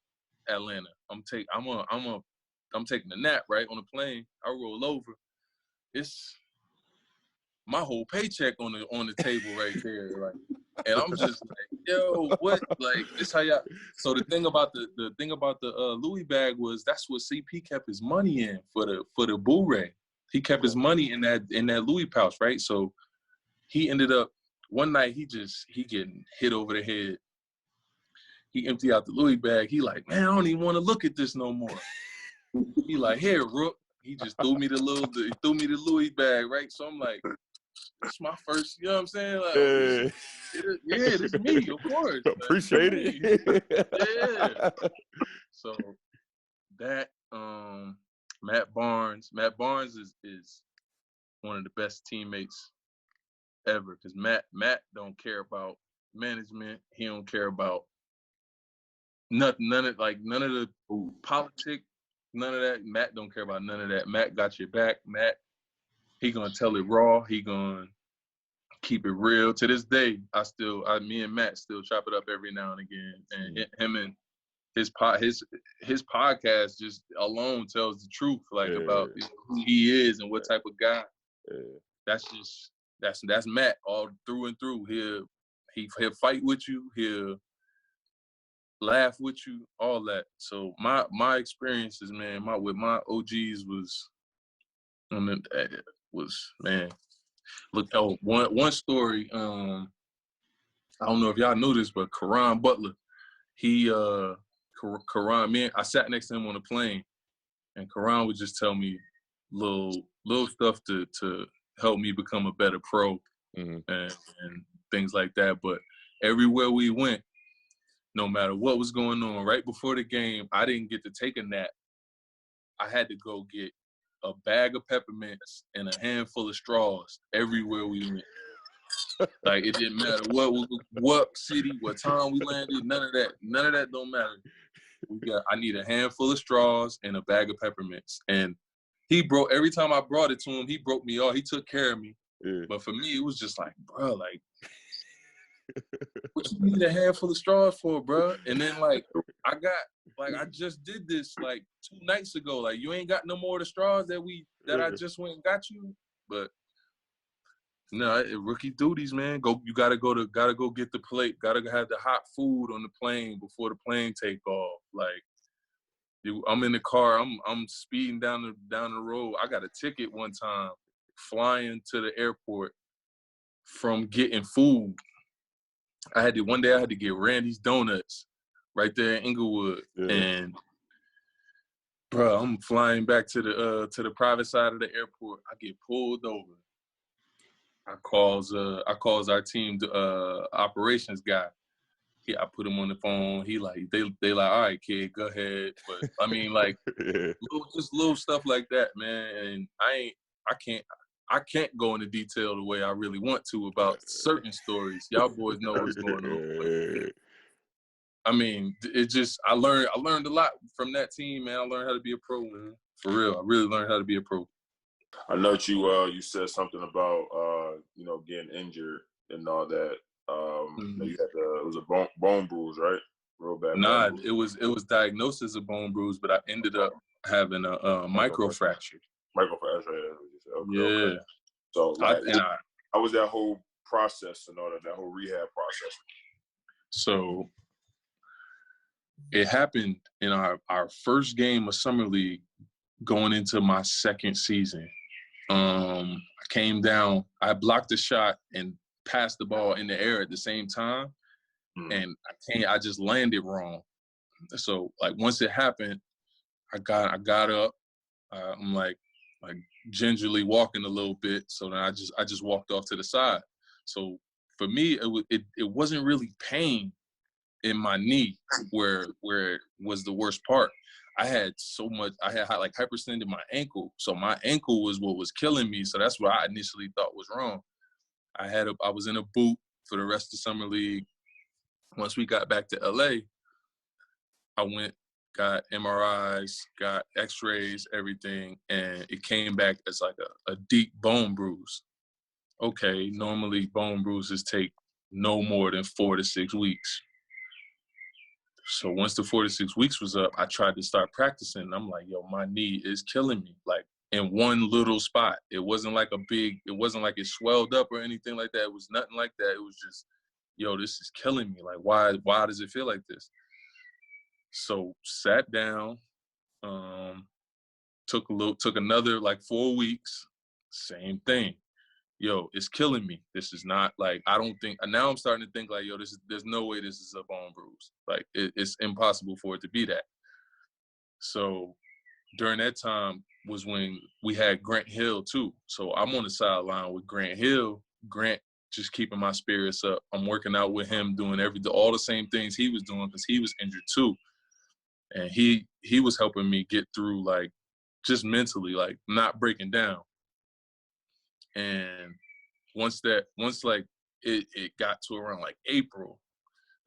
Atlanta. I'm taking a nap right on the plane. I roll over. It's my whole paycheck on the table right there, like, and I'm just like, yo, what? Like, this how y'all? So the thing about the Louis bag was that's what CP kept his money in for the Blu-ray. He kept his money in that Louis pouch, right? So he ended up one night he getting hit over the head. He emptied out the Louis bag. He like, man, I don't even want to look at this no more. He like, here, Rook. He just threw me the Louis bag, right? So I'm like, it's my first, you know what I'm saying? Like, it's me, of course. Appreciate it. Yeah. So that Matt Barnes is one of the best teammates ever because Matt don't care about management. He don't care about nothing, none of the politics, none of that. Matt don't care about none of that. Matt got your back. Matt, he gonna tell it raw. He gonna keep it real. To this day, me and Matt still chop it up every now and again. And him and his podcast just alone tells the truth, like about who he is and what type of guy. That's Matt all through and through. He'll fight with you. He'll laugh with you. All that. So my experiences, man, with my OGs man. Look, one story. I don't know if y'all knew this, but Caron Butler, Caron, man, I sat next to him on the plane, and Caron would just tell me little stuff to help me become a better pro and things like that. But everywhere we went, no matter what was going on, right before the game, I didn't get to take a nap. I had to go get a bag of peppermints and a handful of straws everywhere we went. Like, it didn't matter what city, what time we landed, none of that don't matter. I need a handful of straws and a bag of peppermints. And every time I brought it to him, he broke me off. He took care of me. Yeah. But for me, it was just like, bro, like, what you need a handful of straws for, bro? And then, like, I just did this, like, 2 nights ago. Like, you ain't got no more of the straws that I just went and got you? But, no, rookie duties, man. You gotta go get the plate. Gotta have the hot food on the plane before the plane take off. Like, I'm in the car. I'm speeding down the road. I got a ticket one time flying to the airport from getting food. One day I had to get Randy's Donuts right there in Inglewood. Yeah. And bro, I'm flying back to the private side of the airport. I get pulled over. I calls our team operations guy. I put him on the phone. He like they like, all right, kid, go ahead. But I mean, like, little stuff like that, man. And I can't go into detail the way I really want to about certain stories. Y'all boys know what's going on. I mean, I learned a lot from that team, man. I learned how to be a pro, man. For real, I really learned how to be a pro. I know you said something about getting injured and all that. You had it was a bone bruise, right? Real bad. Nah, it was diagnosed as a bone bruise, but I ended up having a microfracture. Microfracture. Okay, yeah. Okay. So how was that whole process and all that whole rehab process? So it happened in our first game of summer league, going into my second season. I came down, I blocked the shot and passed the ball in the air at the same time, and I just landed wrong. So like once it happened, I got up. I'm like gingerly walking a little bit. So then I just walked off to the side. So for me, it wasn't really pain in my knee where it was the worst part. I had like hyperextended my ankle. So my ankle was what was killing me. So that's what I initially thought was wrong. I was in a boot for the rest of summer league. Once we got back to LA, I went got MRIs, got X-rays, everything, and it came back as like a deep bone bruise. Okay, normally bone bruises take no more than 4 to 6 weeks. So once the 4 to 6 weeks was up, I tried to start practicing. And I'm like, yo, my knee is killing me. Like in one little spot. It wasn't like it wasn't like it swelled up or anything like that. It was nothing like that. It was just, yo, this is killing me. Like, why does it feel like this? So sat down, took another like 4 weeks, same thing. Yo, it's killing me. This is not like, I don't think, now I'm starting to think like, yo, there's no way this is a bone bruise. Like it's impossible for it to be that. So during that time was when we had Grant Hill too. So I'm on the sideline with Grant Hill. Grant just keeping my spirits up. I'm working out with him, doing all the same things he was doing because he was injured too. And he was helping me get through, like, just mentally, like, not breaking down. And once like it got to around like April,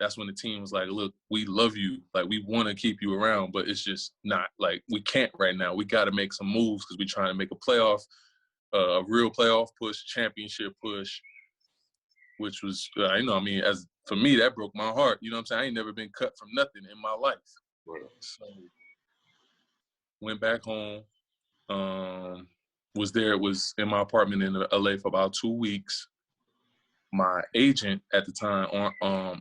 that's when the team was like, look, we love you. Like, we want to keep you around, but it's just not, like, we can't right now. We got to make some moves because we're trying to make a real playoff push, championship push, which was, as for me, that broke my heart. You know what I'm saying? I ain't never been cut from nothing in my life. Right. So went back home, was in my apartment in LA for about 2 weeks. My agent at the time,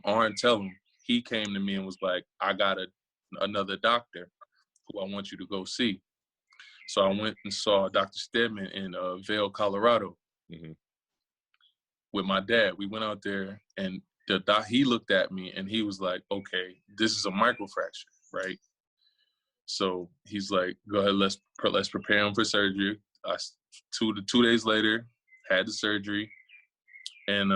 Arn Tellum, he came to me and was like, I got another doctor who I want you to go see. So I went and saw Dr. Stedman in Vail, Colorado, with my dad. We went out there, and he looked at me and he was like, okay, this is a microfracture, right? So he's like, go ahead, let's prepare him for surgery. 2 days later, had the surgery. And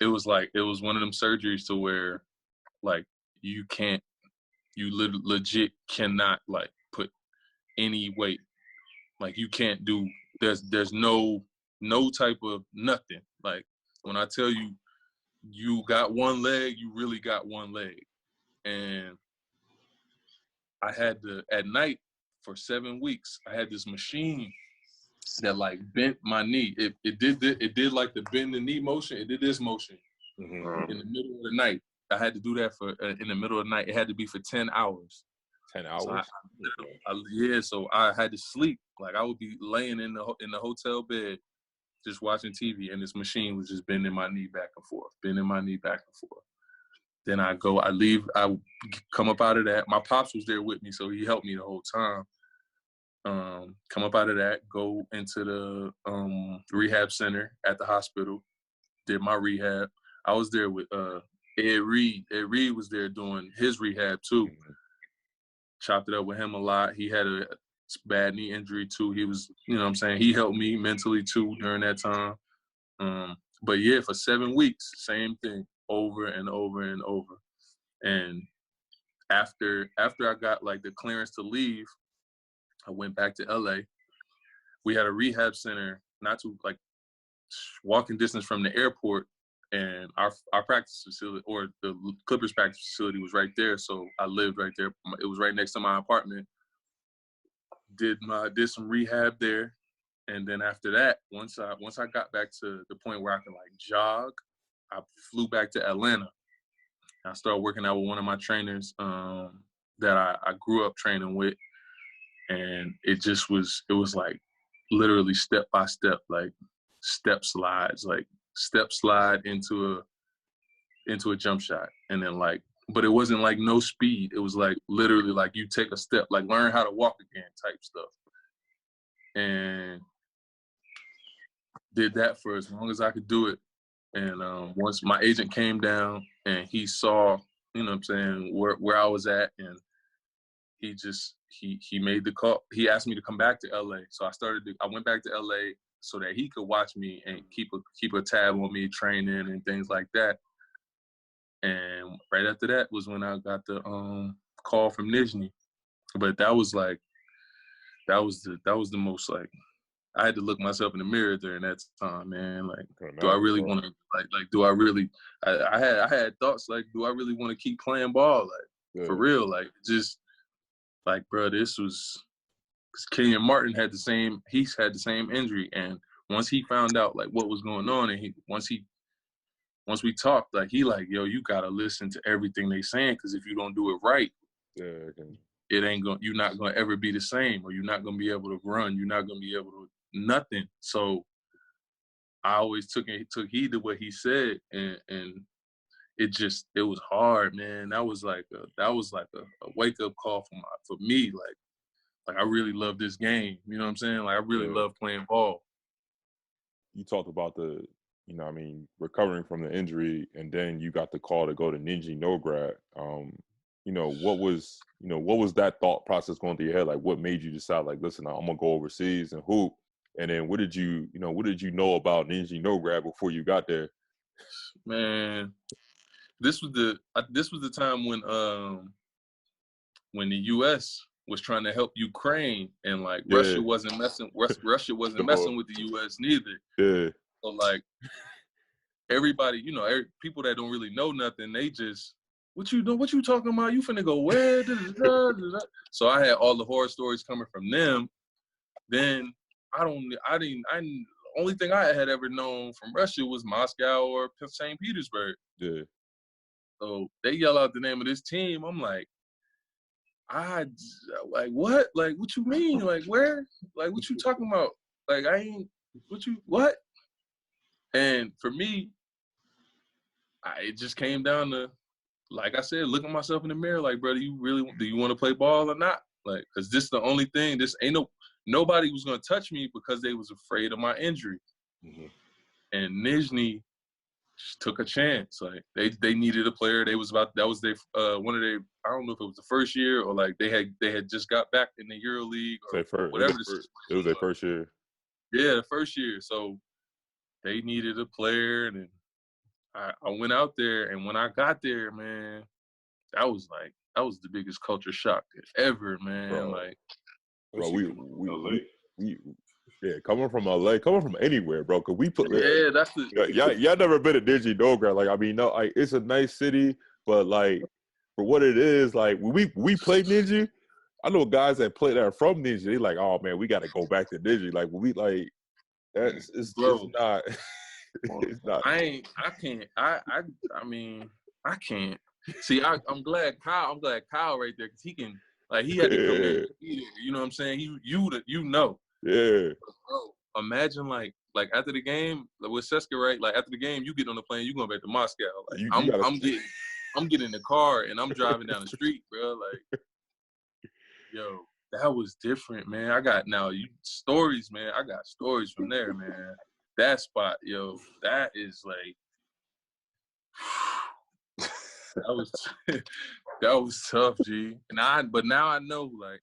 it was one of them surgeries to where, like, you legit cannot, like, put any weight. Like, you can't do, there's no type of nothing. Like, when I tell you, you got one leg, you really got one leg. And I had to, at night for 7 weeks, I had this machine that, like, bent my knee. It did like the bend the knee motion. It did this motion in the middle of the night. I had to do that for in the middle of the night. It had to be for 10 hours. 10 hours? So I had to sleep. Like, I would be laying in the hotel bed just watching TV, and this machine was just bending my knee back and forth, Then I leave, I come up out of that. My pops was there with me, so he helped me the whole time. Come up out of that, go into the rehab center at the hospital, did my rehab. I was there with Ed Reed. Ed Reed was there doing his rehab too. Chopped it up with him a lot. He had a bad knee injury too. He was, you know what I'm saying, he helped me mentally too during that time. But yeah, for 7 weeks, same thing, over and over and over. And after I got, like, the clearance to leave, I went back to LA. We had a rehab center not too, like, walking distance from the airport, and our practice facility, or the Clippers practice facility, was right there. So I lived right there. It was right next to my apartment. Did some rehab there, and then after that, once I got back to the point where I could, like, jog, I flew back to Atlanta. I started working out with one of my trainers that I grew up training with. And it was like literally step by step, like step slides, like step slide into a jump shot. And then, like, but it wasn't like no speed. It was like literally like you take a step, like learn how to walk again type stuff. And did that for as long as I could do it. And once my agent came down and he saw, you know what I'm saying, where I was at, and he made the call. He asked me to come back to LA. So I went back to LA so that he could watch me and keep a tab on me training and things like that. And right after that was when I got the call from Nizhny. But that was the most, like, I had to look myself in the mirror during that time, man. Like, do I really want to, like, do I really, I had thoughts like, do I really want to keep playing ball? Like, For real, like just like, bro, this was because Kenyon Martin had the same injury, and once he found out like what was going on, and once we talked, like he like, yo, you gotta listen to everything they saying, because if you don't do it right, it ain't gonna, you're not gonna ever be the same, or you're not gonna be able to run, you're not gonna be able to nothing. So I always took heed to what he said, and it was hard, man. That was like a wake up call for me, like I really love this game. You know what I'm saying? Like I really love playing ball. You talked about recovering from the injury, and then you got the call to go to Nizhny Novgorod. What was that thought process going through your head? Like, what made you decide, like, listen, I'm gonna go overseas and hoop? And then what did you know about Nizhny Novgorod before you got there? Man, this was the time when the U.S. was trying to help Ukraine, and like Russia wasn't messing with the U.S. neither. Yeah. So like everybody, people that don't really know nothing, they just, what you doing? What you talking about? You finna go where? So I had all the horror stories coming from them. Then only thing I had ever known from Russia was Moscow or St. Petersburg. Yeah. So they yell out the name of this team. I'm like, what? Like, what you mean? Like, where? Like, what you talking about? Like, what? And for me, it just came down to, like I said, looking at myself in the mirror, like, brother, do you want to play ball or not? Like, because this is the only thing. This ain't nobody was going to touch me because they was afraid of my injury. Mm-hmm. And Nizhny just took a chance. Like, they needed a player. That was their one of their, I don't know if it was the first year or like they had just got back in the EuroLeague or whatever. It was their first year. Yeah, the first year. So they needed a player, and I went out there, and when I got there, man, that was the biggest culture shock ever, man. Bro. Like, bro, we coming from LA, coming from anywhere, bro. Cause we put that's y'all never been to Nizhny Novgorod. Like, I mean, no, like, it's a nice city, but like for what it is, like when we play Nizhny, I know guys that are from Nizhny. They like, oh man, we got to go back to Nizhny. Like when we like, it's not. It's not. I can't. See, I'm glad Kyle right there, because he can, like, he had to come in. You know what I'm saying? You know. Yeah. Bro, imagine like after the game with Seska, right? Like after the game, you get on the plane, you going back to Moscow. Like I'm getting in the car and I'm driving down the street, bro. Like, yo, that was different, man. I got stories, man. I got stories from there, man. That spot, yo, that is like, that was tough, G. But now I know, like,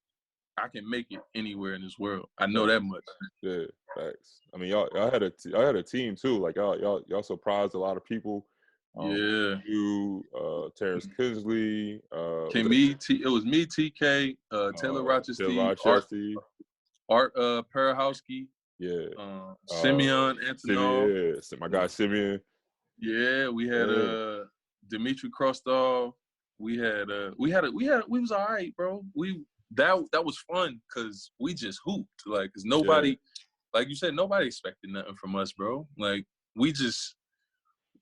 I can make it anywhere in this world. I know that much. Yeah, thanks. I mean, y'all had a team too. Like y'all surprised a lot of people. You, Terrence Kinsley. It was me, TK, Taylor Rochester, Art Parahowski. Yeah. Simeon Antonov. Yeah, my guy Simeon. Yeah, we had Dmitry Krostov. We was all right, bro. That was fun because we just hooped. Like, cause nobody, like you said, nobody expected nothing from us, bro. Like, we just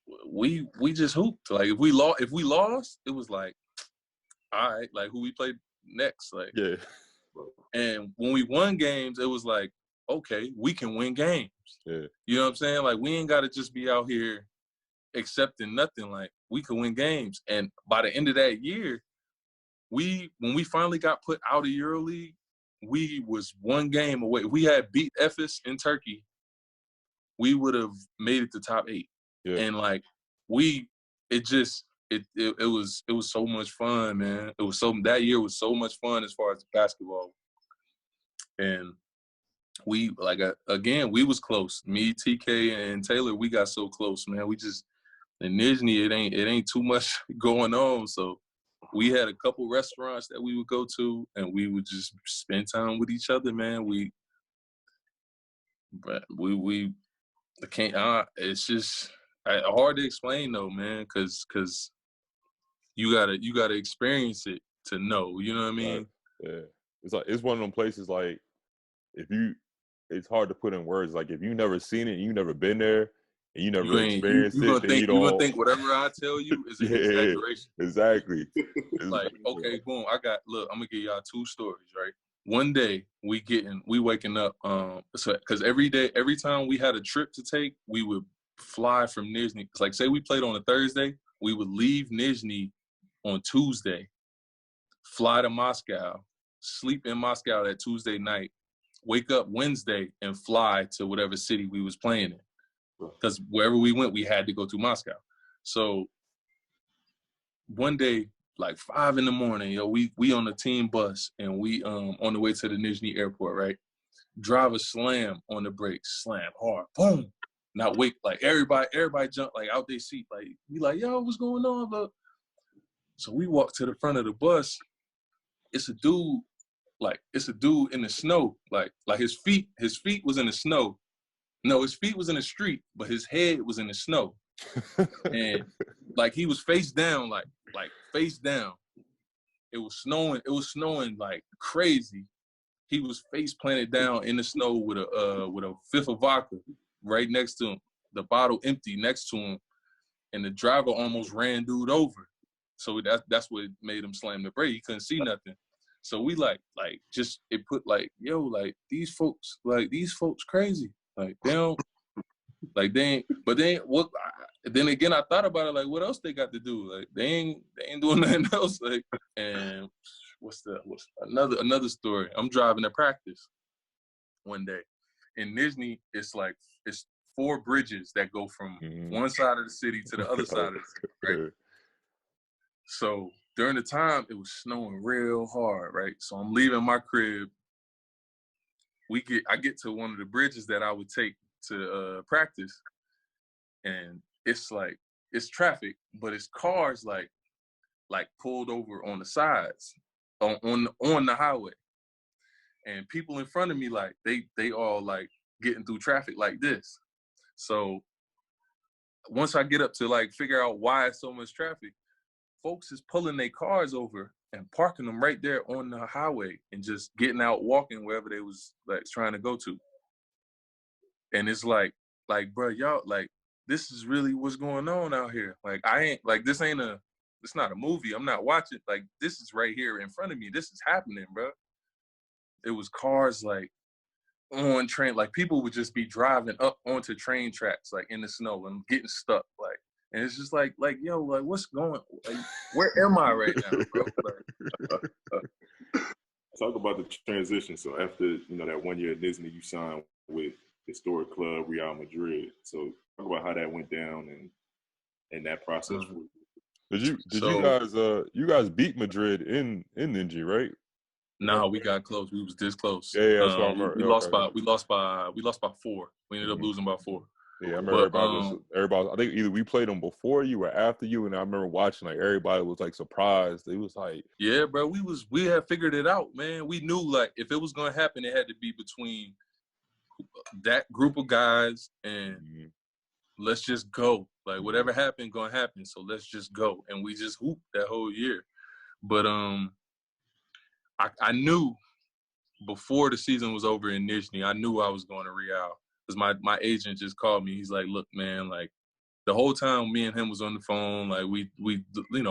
hooped. Like, if we lost, it was like, all right, like, who we played next? Like, yeah. And when we won games, it was like, okay, we can win games. Yeah. You know what I'm saying? Like, we ain't got to just be out here accepting nothing. Like, we can win games. And by the end of that year, when we finally got put out of EuroLeague, we was one game away. If we had beat Efes in Turkey, we would have made it to top 8. Yeah. And like, it was so much fun, man. That year was so much fun as far as basketball. And we, like, again, we was close. Me, TK, and Taylor, we got so close, man. We just, in Nizhny, it ain't too much going on. So we had a couple restaurants that we would go to, and we would just spend time with each other, man. It's just hard to explain though, man, because you gotta experience it to know. You know what I mean? Yeah. It's one of them places like it's hard to put in words. Like if you never seen it, you never been there, and you never experienced it, then you gonna think whatever I tell you is an exaggeration. Exactly. Like, okay, boom, I'm gonna give y'all 2 stories, right? One day we waking up, because every time we had a trip to take, we would fly from Nizhny. Like, say we played on a Thursday, we would leave Nizhny on Tuesday, fly to Moscow, sleep in Moscow that Tuesday night, wake up Wednesday and fly to whatever city we was playing in. Because wherever we went, we had to go to Moscow. So one day, like 5 a.m, we on a team bus and we on the way to the Nizhny airport, right? Driver slam on the brakes, slam hard, boom. Not wake, like everybody jump like out their seat, like we like, yo, what's going on? Bro? So we walk to the front of the bus. It's a dude in the snow, like his feet was in the snow. No, his feet was in the street, but his head was in the snow. And like he was face down, like face down. It was snowing like crazy. He was face planted down in the snow with a fifth of vodka right next to him, the bottle empty next to him, and the driver almost ran dude over. So that's what made him slam the brake. He couldn't see nothing. So we just it put like, yo, like these folks crazy. Like they don't, like they ain't, but they ain't, what, then again, I thought about it, like what else they got to do? Like they ain't doing nothing else. Like, and what's another story? I'm driving to practice one day. In Nizhny, it's 4 bridges that go from one side of the city to the other side of the city, right? So during the time, it was snowing real hard, right? So I'm leaving my crib. I get to one of the bridges that I would take to practice, and it's traffic, but it's cars like pulled over on the sides on the highway, and people in front of me like they all like getting through traffic like this. So once I get up to like figure out why it's so much traffic, folks is pulling their cars over and parking them right there on the highway and just getting out, walking wherever they was like trying to go to. And it's like, bro, y'all, like, this is really what's going on out here. Like, it's not a movie. I'm not watching. Like, this is right here in front of me. This is happening, bro. It was cars like on train, like people would just be driving up onto train tracks, like in the snow and getting stuck, like. And it's just like, yo, like, what's going, like, where am I right now, bro? Like, talk about the transition. So after, that 1 year at Disney, you signed with historic club Real Madrid. So talk about how that went down and that process. You guys beat Madrid in Nizhny, right? No, we got close. We was this close. Yeah, that's what I remember. We lost by 4. We ended up losing by 4. Yeah, I remember everybody. I think either we played them before you or after you, and I remember watching like everybody was like surprised. It was like, yeah, bro, we had figured it out, man. We knew like if it was gonna happen, it had to be between that group of guys and let's just go. Like whatever happened, gonna happen. So let's just go, and we just hooped that whole year. But I knew before the season was over in Nizhny, I knew I was going to Real. Because my agent just called me. He's like, look, man, like the whole time me and him was on the phone, like we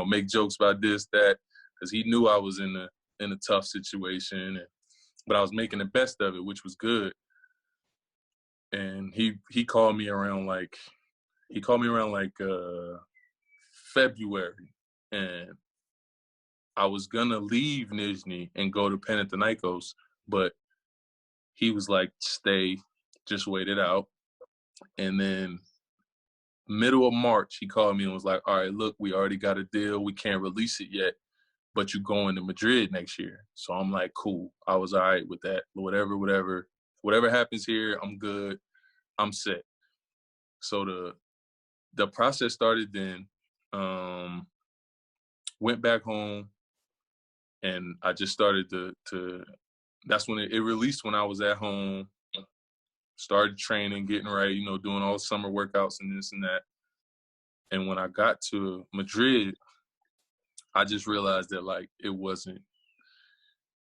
make jokes about this, that, because he knew I was in a tough situation, but I was making the best of it, which was good. And he called me around like February, and I was gonna leave Nizhny and go to Panathinaikos, but he was like, stay. Just wait it out. And then middle of March, he called me and was like, all right, look, we already got a deal. We can't release it yet, but you're going to Madrid next year. So I'm like, cool. I was all right with that. Whatever happens here, I'm good. I'm set. So the process started then. Went back home, and I just started to that's when it released when I was at home. Started training, getting right, doing all summer workouts and this and that. And when I got to Madrid, I just realized that like it wasn't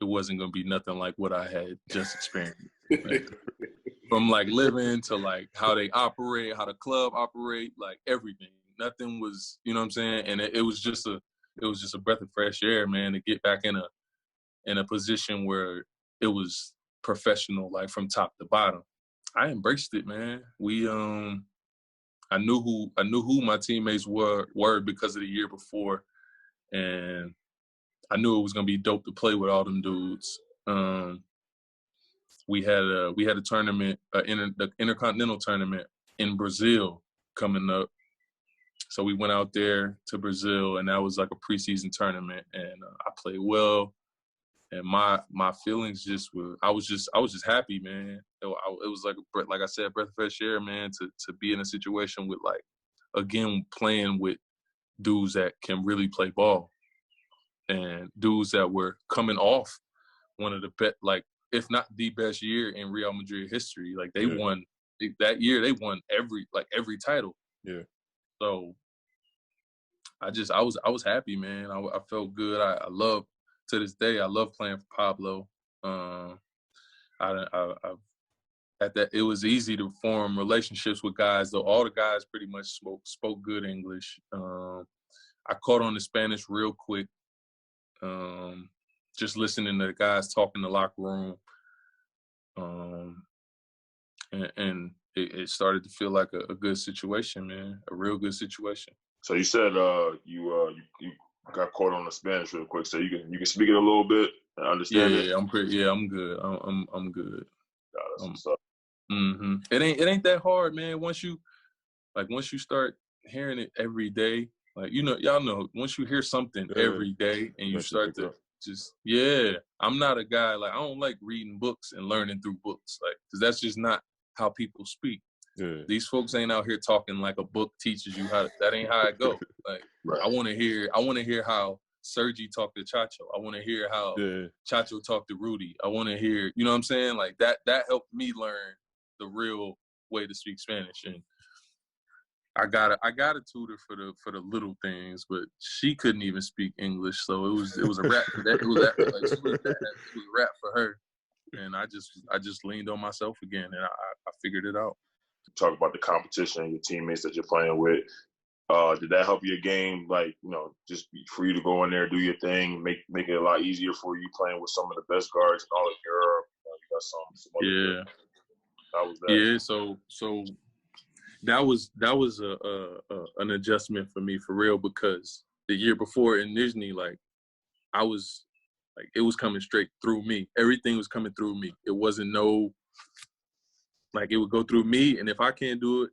gonna be nothing like what I had just experienced. Like, from like living to like how they operate, how the club operate, like everything. Nothing was, you know what I'm saying? And it was just a breath of fresh air, man, to get back in a position where it was professional, like from top to bottom. I embraced it, man. I knew who my teammates were because of the year before, and I knew it was gonna be dope to play with all them dudes. We had a tournament, the Intercontinental tournament in Brazil coming up. So we went out there to Brazil, and that was like a preseason tournament, and I played well. And my feelings just were, I was just happy, man. It was like I said, breath of fresh air, man, to be in a situation with like, again, playing with dudes that can really play ball, and dudes that were coming off one of the best, like if not the best year in Real Madrid history. Like they won that year. They won every title. Yeah. So I was happy, man. I felt good. I love, to this day, I love playing for Pablo. It was easy to form relationships with guys, though all the guys pretty much spoke good English. I caught on to Spanish real quick, just listening to the guys talk in the locker room. And it started to feel like a good situation, man, a real good situation. So you said you got caught on the Spanish real quick, so you can speak it a little bit and understand it. Yeah, I'm good. I'm good. What's up. It ain't that hard, man. Once you start hearing it every day, like y'all know, once you hear something every day and you start to I'm not a guy, like I don't like reading books and learning through books, like, because that's just not how people speak. Yeah. These folks ain't out here talking like a book teaches you how. That ain't how it go. Like I want to hear how Sergi talked to Chacho. I want to hear how Chacho talked to Rudy. I want to hear, you know what I'm saying? Like that helped me learn the real way to speak Spanish. And I got a tutor for the little things, but she couldn't even speak English, so it was a rap for that. It was a rap for her, and I just leaned on myself again, and I figured it out. Talk about the competition, your teammates that you're playing with. Did that help your game? Like, just for you to go in there, do your thing, make it a lot easier for you playing with some of the best guards in all of Europe. You got some other How was that? Yeah, so that was an adjustment for me, for real, because the year before in Nizhny, like I was like, it was coming straight through me. Everything was coming through me. It wasn't it would go through me, and if I can't do it,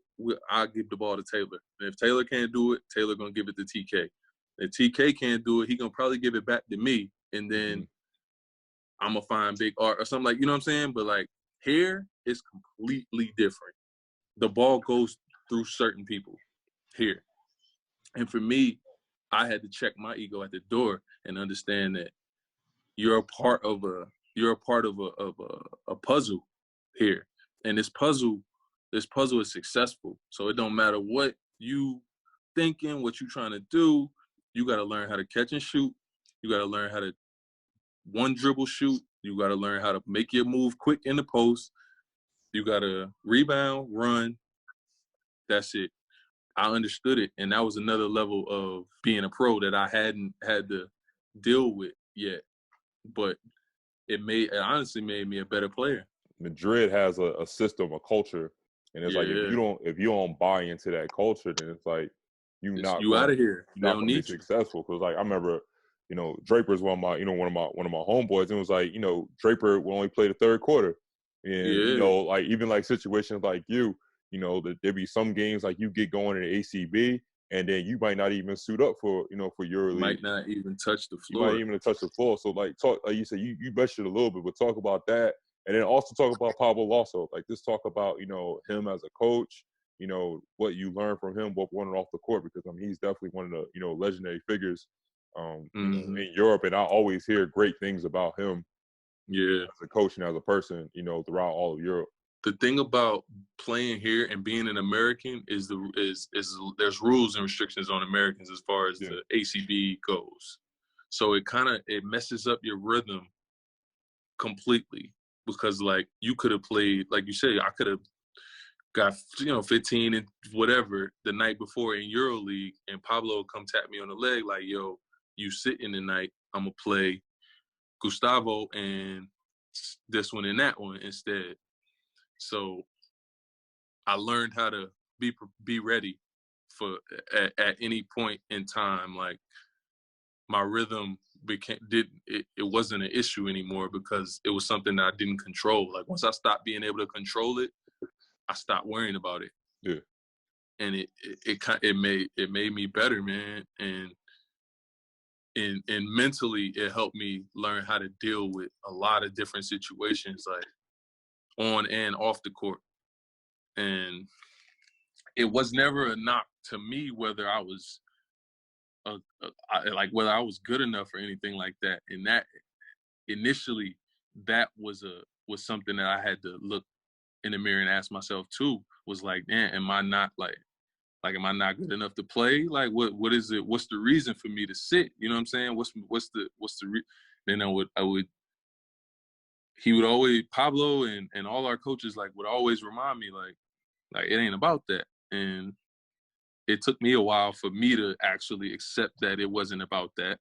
I'll give the ball to Taylor. And if Taylor can't do it, Taylor gonna give it to TK. If TK can't do it, he gonna probably give it back to me, and then I'm gonna find Big Art or something, like, you know what I'm saying? But like here, it's completely different. The ball goes through certain people here, and for me, I had to check my ego at the door and understand that you're a part of a puzzle here. And this puzzle is successful. So it don't matter what you thinking, what you trying to do. You got to learn how to catch and shoot. You got to learn how to one dribble shoot. You got to learn how to make your move quick in the post. You got to rebound, run. That's it. I understood it. And that was another level of being a pro that I hadn't had to deal with yet. But it honestly made me a better player. Madrid has a system, a culture, and it's like if you don't buy into that culture, then it's like you out of here. You're not gonna be successful. Because like I remember, Draper's one of my homeboys, and it was like Draper will only play the third quarter, and like even like situations like there'd be some games like you get going in the ACB, and then you might not even suit up for EuroLeague. Might not even touch the floor. You might even touch the floor. So like talk, like you said, you mentioned a little bit, but talk about that. And then also talk about Pablo Lasso. Like just talk about, him as a coach, what you learned from him, what went off the court, because he's definitely one of the, legendary figures in Europe. And I always hear great things about him as a coach and as a person, throughout all of Europe. The thing about playing here and being an American is there's rules and restrictions on Americans as far as the ACB goes. So it messes up your rhythm completely, because like you could have played, like you said, I could have got 15 and whatever the night before in EuroLeague, and Pablo come tap me on the leg like, yo, you sitting tonight, I'm gonna play Gustavo and this one and that one instead. So I learned how to be ready for at any point in time. Like my rhythm it wasn't an issue anymore, because it was something that I didn't control. Like once I stopped being able to control it, I stopped worrying about it. Yeah. And it made me better, man. And mentally it helped me learn how to deal with a lot of different situations, like on and off the court. And it was never a knock to me whether I was whether I was good enough or anything like that. And that initially, that was something that I had to look in the mirror and ask myself too, was like, man, am I not am I not good enough to play? Like, what is it? What's the reason for me to sit? You know what I'm saying? What's the then he would always, Pablo and all our coaches would always remind me like it ain't about that. And it took me a while for me to actually accept that it wasn't about that,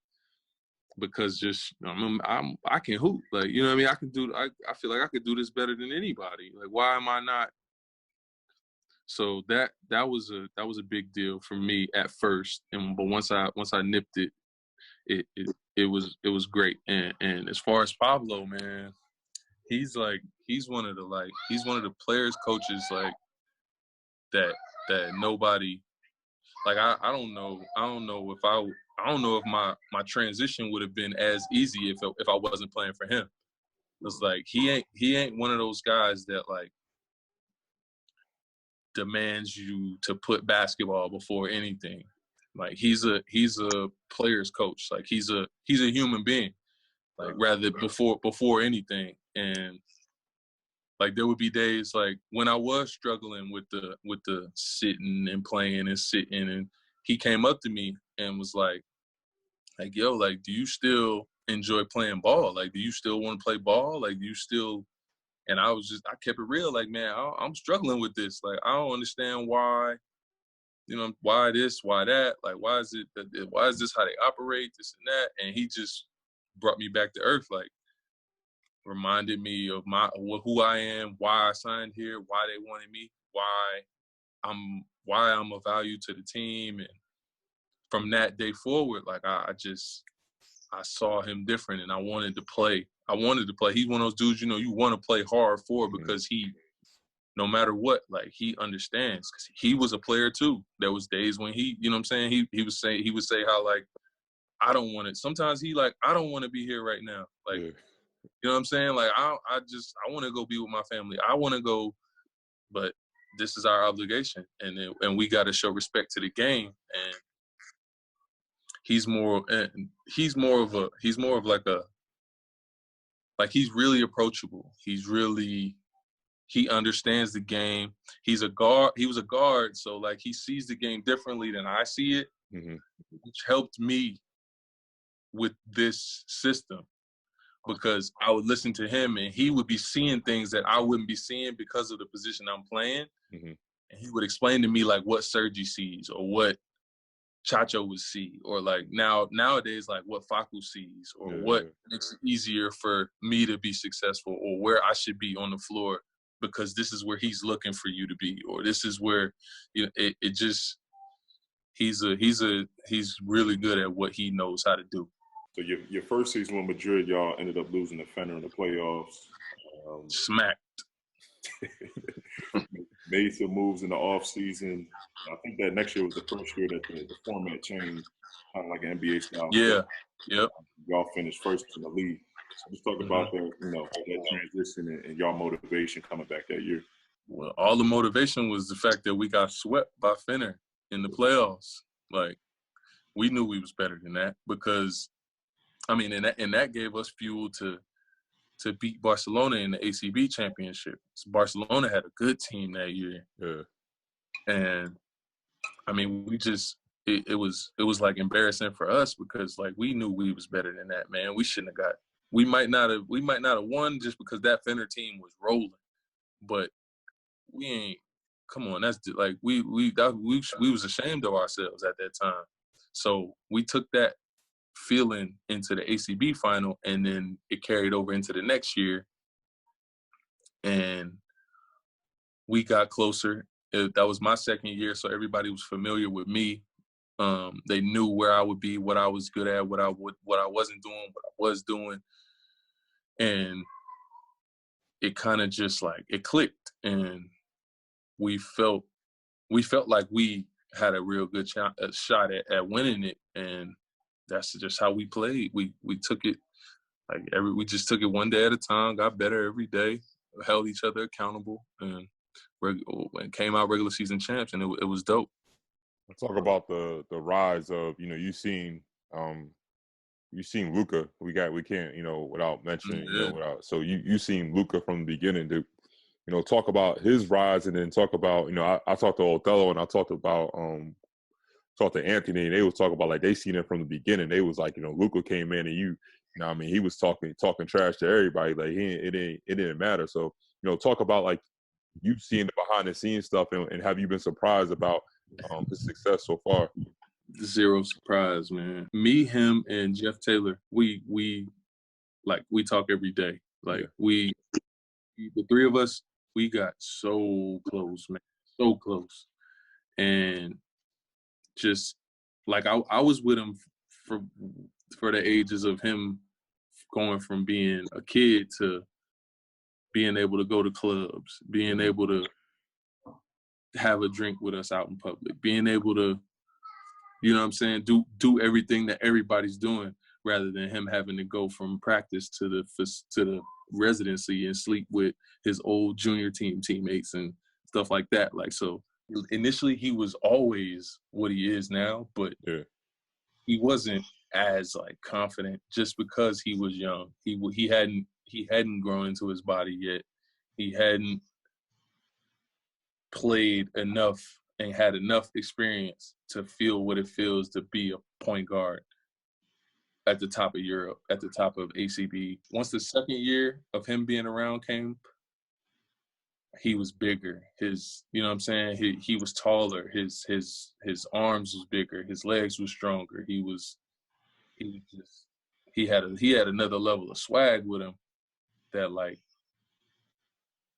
because just I can hoop, like, you know what I mean? I feel like I could do this better than anybody. Like, why am I not? So that was a big deal for me at first, but once I nipped it, it was great. And as far as Pablo, man, he's one of the players, coaches that nobody, I don't know if my transition would have been as easy if I wasn't playing for him. It's like he ain't one of those guys that demands you to put basketball before anything. Like he's a player's coach. Like he's a human being. Like rather before anything. And there would be days when I was struggling with the sitting and playing and sitting, and he came up to me and was like, yo, do you still enjoy playing ball? Like, do you still want to play ball? Like, do you still? And I kept it real. Like, man, I'm struggling with this. Like, I don't understand why, why this, why that? Like, why is this how they operate, this and that? And he just brought me back to earth. Like, reminded me of who I am, why I signed here, why they wanted me, why I'm of value to the team. And from that day forward, I saw him different, and I wanted to play. He's one of those dudes, you want to play hard for, because he, no matter what, he understands. 'Cause he was a player too. There was days when he, you know what I'm saying? He would say how I don't want it. Sometimes I don't want to be here right now. You know what I'm saying? I want to go be with my family. I want to go, but this is our obligation, and we got to show respect to the game. And he's really approachable. He understands the game. He's a guard. He was a guard, so he sees the game differently than I see it, which helped me with this system, because I would listen to him and he would be seeing things that I wouldn't be seeing because of the position I'm playing. And he would explain to me what Sergi sees, or what Chacho would see, or nowadays what Facu sees, or what makes it easier for me to be successful, or where I should be on the floor, because this is where he's looking for you to be, or this is where he's really good at what he knows how to do. So your first season with Madrid, y'all ended up losing to Fener in the playoffs. Smacked. Made some moves in the off season. I think that next year was the first year that the format changed, kind of like an NBA style. Yeah. Yep. Y'all finished first in the league. So let's talk about that transition and y'all motivation coming back that year. Well, all the motivation was the fact that we got swept by Fener in the playoffs. We knew we was better than that, because, and that gave us fuel to beat Barcelona in the ACB championship. So Barcelona had a good team that year. Yeah. And, it was like embarrassing for us because like we knew we was better than that, man. We shouldn't have got. We might not have won just because that Fender team was rolling, but we ain't. Come on, that's like we was ashamed of ourselves at that time. So we took that feeling into the ACB final, and then it carried over into the next year, and we got closer. That was my second year, so everybody was familiar with me. They knew where I would be, what I was good at, what I wasn't doing, what I was doing, and it kind of just like it clicked, and we felt like we had a real good shot at winning it, and that's just how we played. We took it like we just took it one day at a time, got better every day, held each other accountable, and came out regular season champs, and it was dope. Talk about the rise of, you know, you seen Luka. We can't, you know, without mentioning, you know, so you seen Luka from the beginning, to, you know, talk about his rise, and then talk about, you know, I talked to Othello, and I talked to Anthony, and they was talking about like they seen it from the beginning. They was like, you know, Luka came in and you know what I mean, he was talking trash to everybody. Like it didn't matter. So, you know, talk about like you seeing the behind the scenes stuff, and have you been surprised about his success so far? Zero surprise, man. Me, him, and Jeff Taylor, we talk every day. Like the three of us, we got so close, man, so close, and just like I was with him for the ages of him going from being a kid to being able to go to clubs, being able to have a drink with us out in public, being able to, you know what I'm saying, do everything that everybody's doing, rather than him having to go from practice to the residency and sleep with his old junior team teammates and stuff like that. Like, so initially he was always what he is now, but he wasn't as like confident just because he was young. He hadn't grown into his body yet. He hadn't played enough and had enough experience to feel what it feels to be a point guard at the top of Europe, at the top of ACB. Once the second year of him being around came, he was bigger. His, you know what I'm saying? He was taller. His arms was bigger. His legs was stronger. He had another level of swag with him that like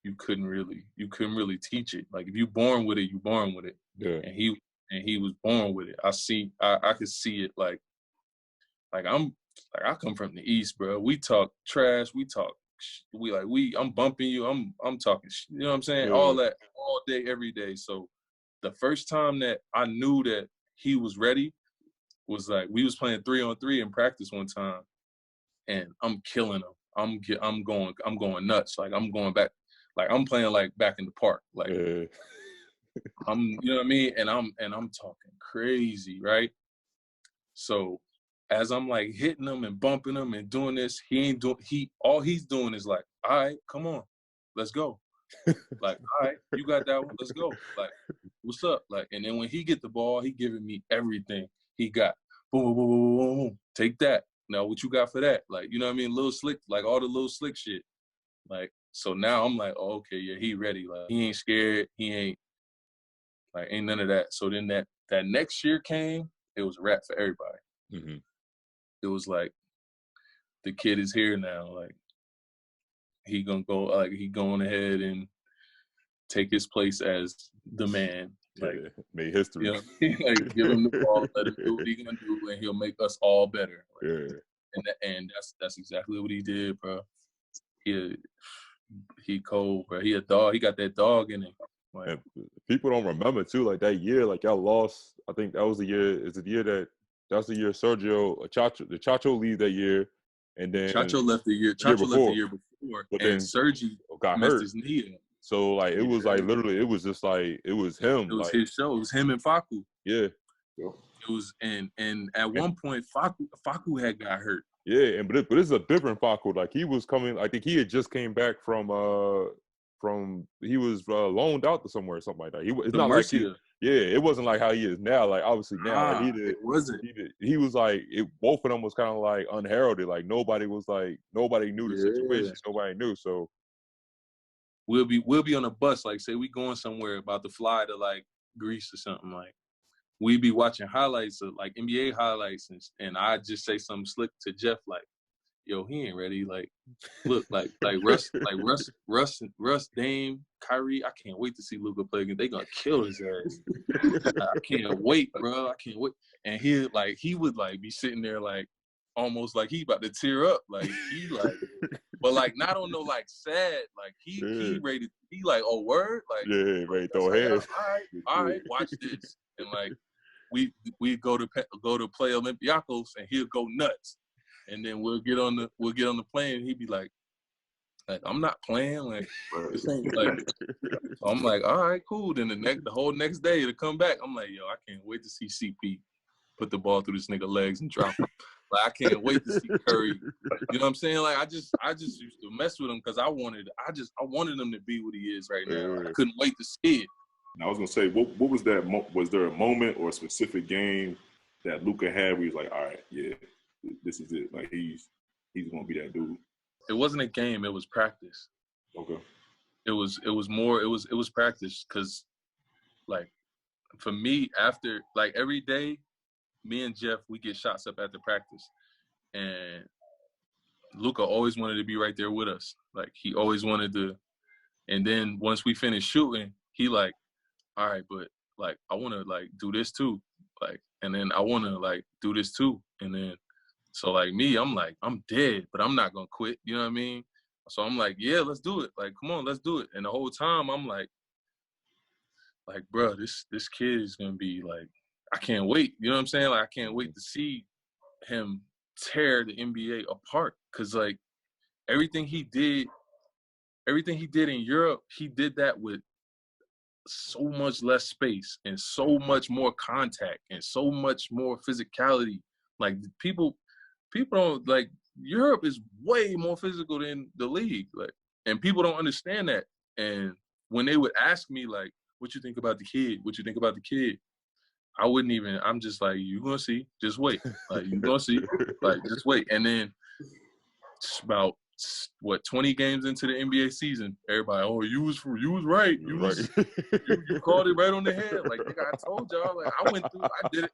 you couldn't really teach it. Like if you born with it, you born with it. Yeah. And he was born with it. I could see it like I come from the East, bro. We talk trash. I'm bumping you. I'm talking, you know what I'm saying? Yeah. All that, all day, every day. So the first time that I knew that he was ready was like, we was playing 3-on-3 in practice one time, and I'm killing him. I'm going nuts. Like I'm going back. Like I'm playing like back in the park. Like you know what I mean? And I'm talking crazy, right? So as I'm like hitting him and bumping him and doing this, all he's doing is like, all right, come on, let's go. Like, all right, you got that one, let's go. Like, what's up? Like, and then when he get the ball, he giving me everything he got. Boom, boom, boom, boom, boom, boom. Take that. Now what you got for that? Like, you know what I mean? Little slick, like all the little slick shit. Like, so now I'm like, oh, okay, yeah, he ready. Like, he ain't scared. He ain't none of that. So then that next year came, it was a wrap for everybody. Mm-hmm. It was like, the kid is here now. Like, he gonna go, like, he going ahead and take his place as the man. Like, made history. You know, like, give him the ball, let him do what he gonna do, and he'll make us all better. Like, and that's exactly what he did, bro. He cold, bro. He a dog. He got that dog in him. Like, and people don't remember too, like that year, like y'all lost. I think that was the year. Is the year that's the year the Chacho leave that year, and then Chacho left the year before, but and then Sergi got messed hurt. his knee up. So like it was like literally, it was just like it was him. It was like, his show. It was him and Facu. Yeah. It was and at one point Facu had got hurt. Yeah, but this is a different Facu. Like he was coming. I think he had just came back from he was loaned out to somewhere or something like that. It's not like Yeah, it wasn't like how he is now. Like obviously now, like, it wasn't. He was like both of them was kind of like unheralded. Like nobody knew the situation. Nobody knew. So we'll be on a bus. Like say we going somewhere about to fly to like Greece or something. Like we be watching highlights of like NBA highlights, and I just say something slick to Jeff like, "Yo, he ain't ready." Like, look, like Russ, Dame, Kyrie. I can't wait to see Luka play again. They gonna kill his ass. I can't wait, bro. I can't wait. And he would like be sitting there like almost like he about to tear up. Like he like, but like not on no like sad. Like he ready. He like, oh word. Like ready to throw hands. All right, watch this. And like we go to play Olympiacos and he'll go nuts. And then we'll get on the plane and he'd be like I'm not playing, like this ain't like. So I'm like, all right, cool. Then the whole next day to come back, I'm like, yo, I can't wait to see CP put the ball through this nigga legs and drop him. Like I can't wait to see Curry. You know what I'm saying? Like I just used to mess with him because I wanted him to be what he is right now. I couldn't wait to see it. And I was gonna say, what was that? Was there a moment or a specific game that Luka had where he was like, all right, yeah, this is it. Like he's gonna be that dude. It wasn't a game. It was practice. Okay. It was practice because, like, for me, after like every day, me and Jeff we get shots up after practice, and Luka always wanted to be right there with us. Like he always wanted to. And then once we finished shooting, he like, all right, but like I want to like do this too, like, and then I want to like do this too, and then. So, like, me, I'm like, I'm dead, but I'm not going to quit. You know what I mean? So I'm like, yeah, let's do it. Like, come on, let's do it. And the whole time, I'm like, bro, this kid is going to be, like, I can't wait. You know what I'm saying? Like, I can't wait to see him tear the NBA apart. Because, like, everything he did in Europe, he did that with so much less space and so much more contact and so much more physicality. Like, people don't like Europe is way more physical than the league, like, and people don't understand that. And when they would ask me like, "What you think about the kid? What you think about the kid?" I wouldn't even. I'm just like, "You gonna see? Just wait. Like you gonna see? Like just wait." And then about 20 games into the NBA season, everybody, "Oh, you was right. You called it right on the head." Like nigga, I told y'all. Like I went through. I did it.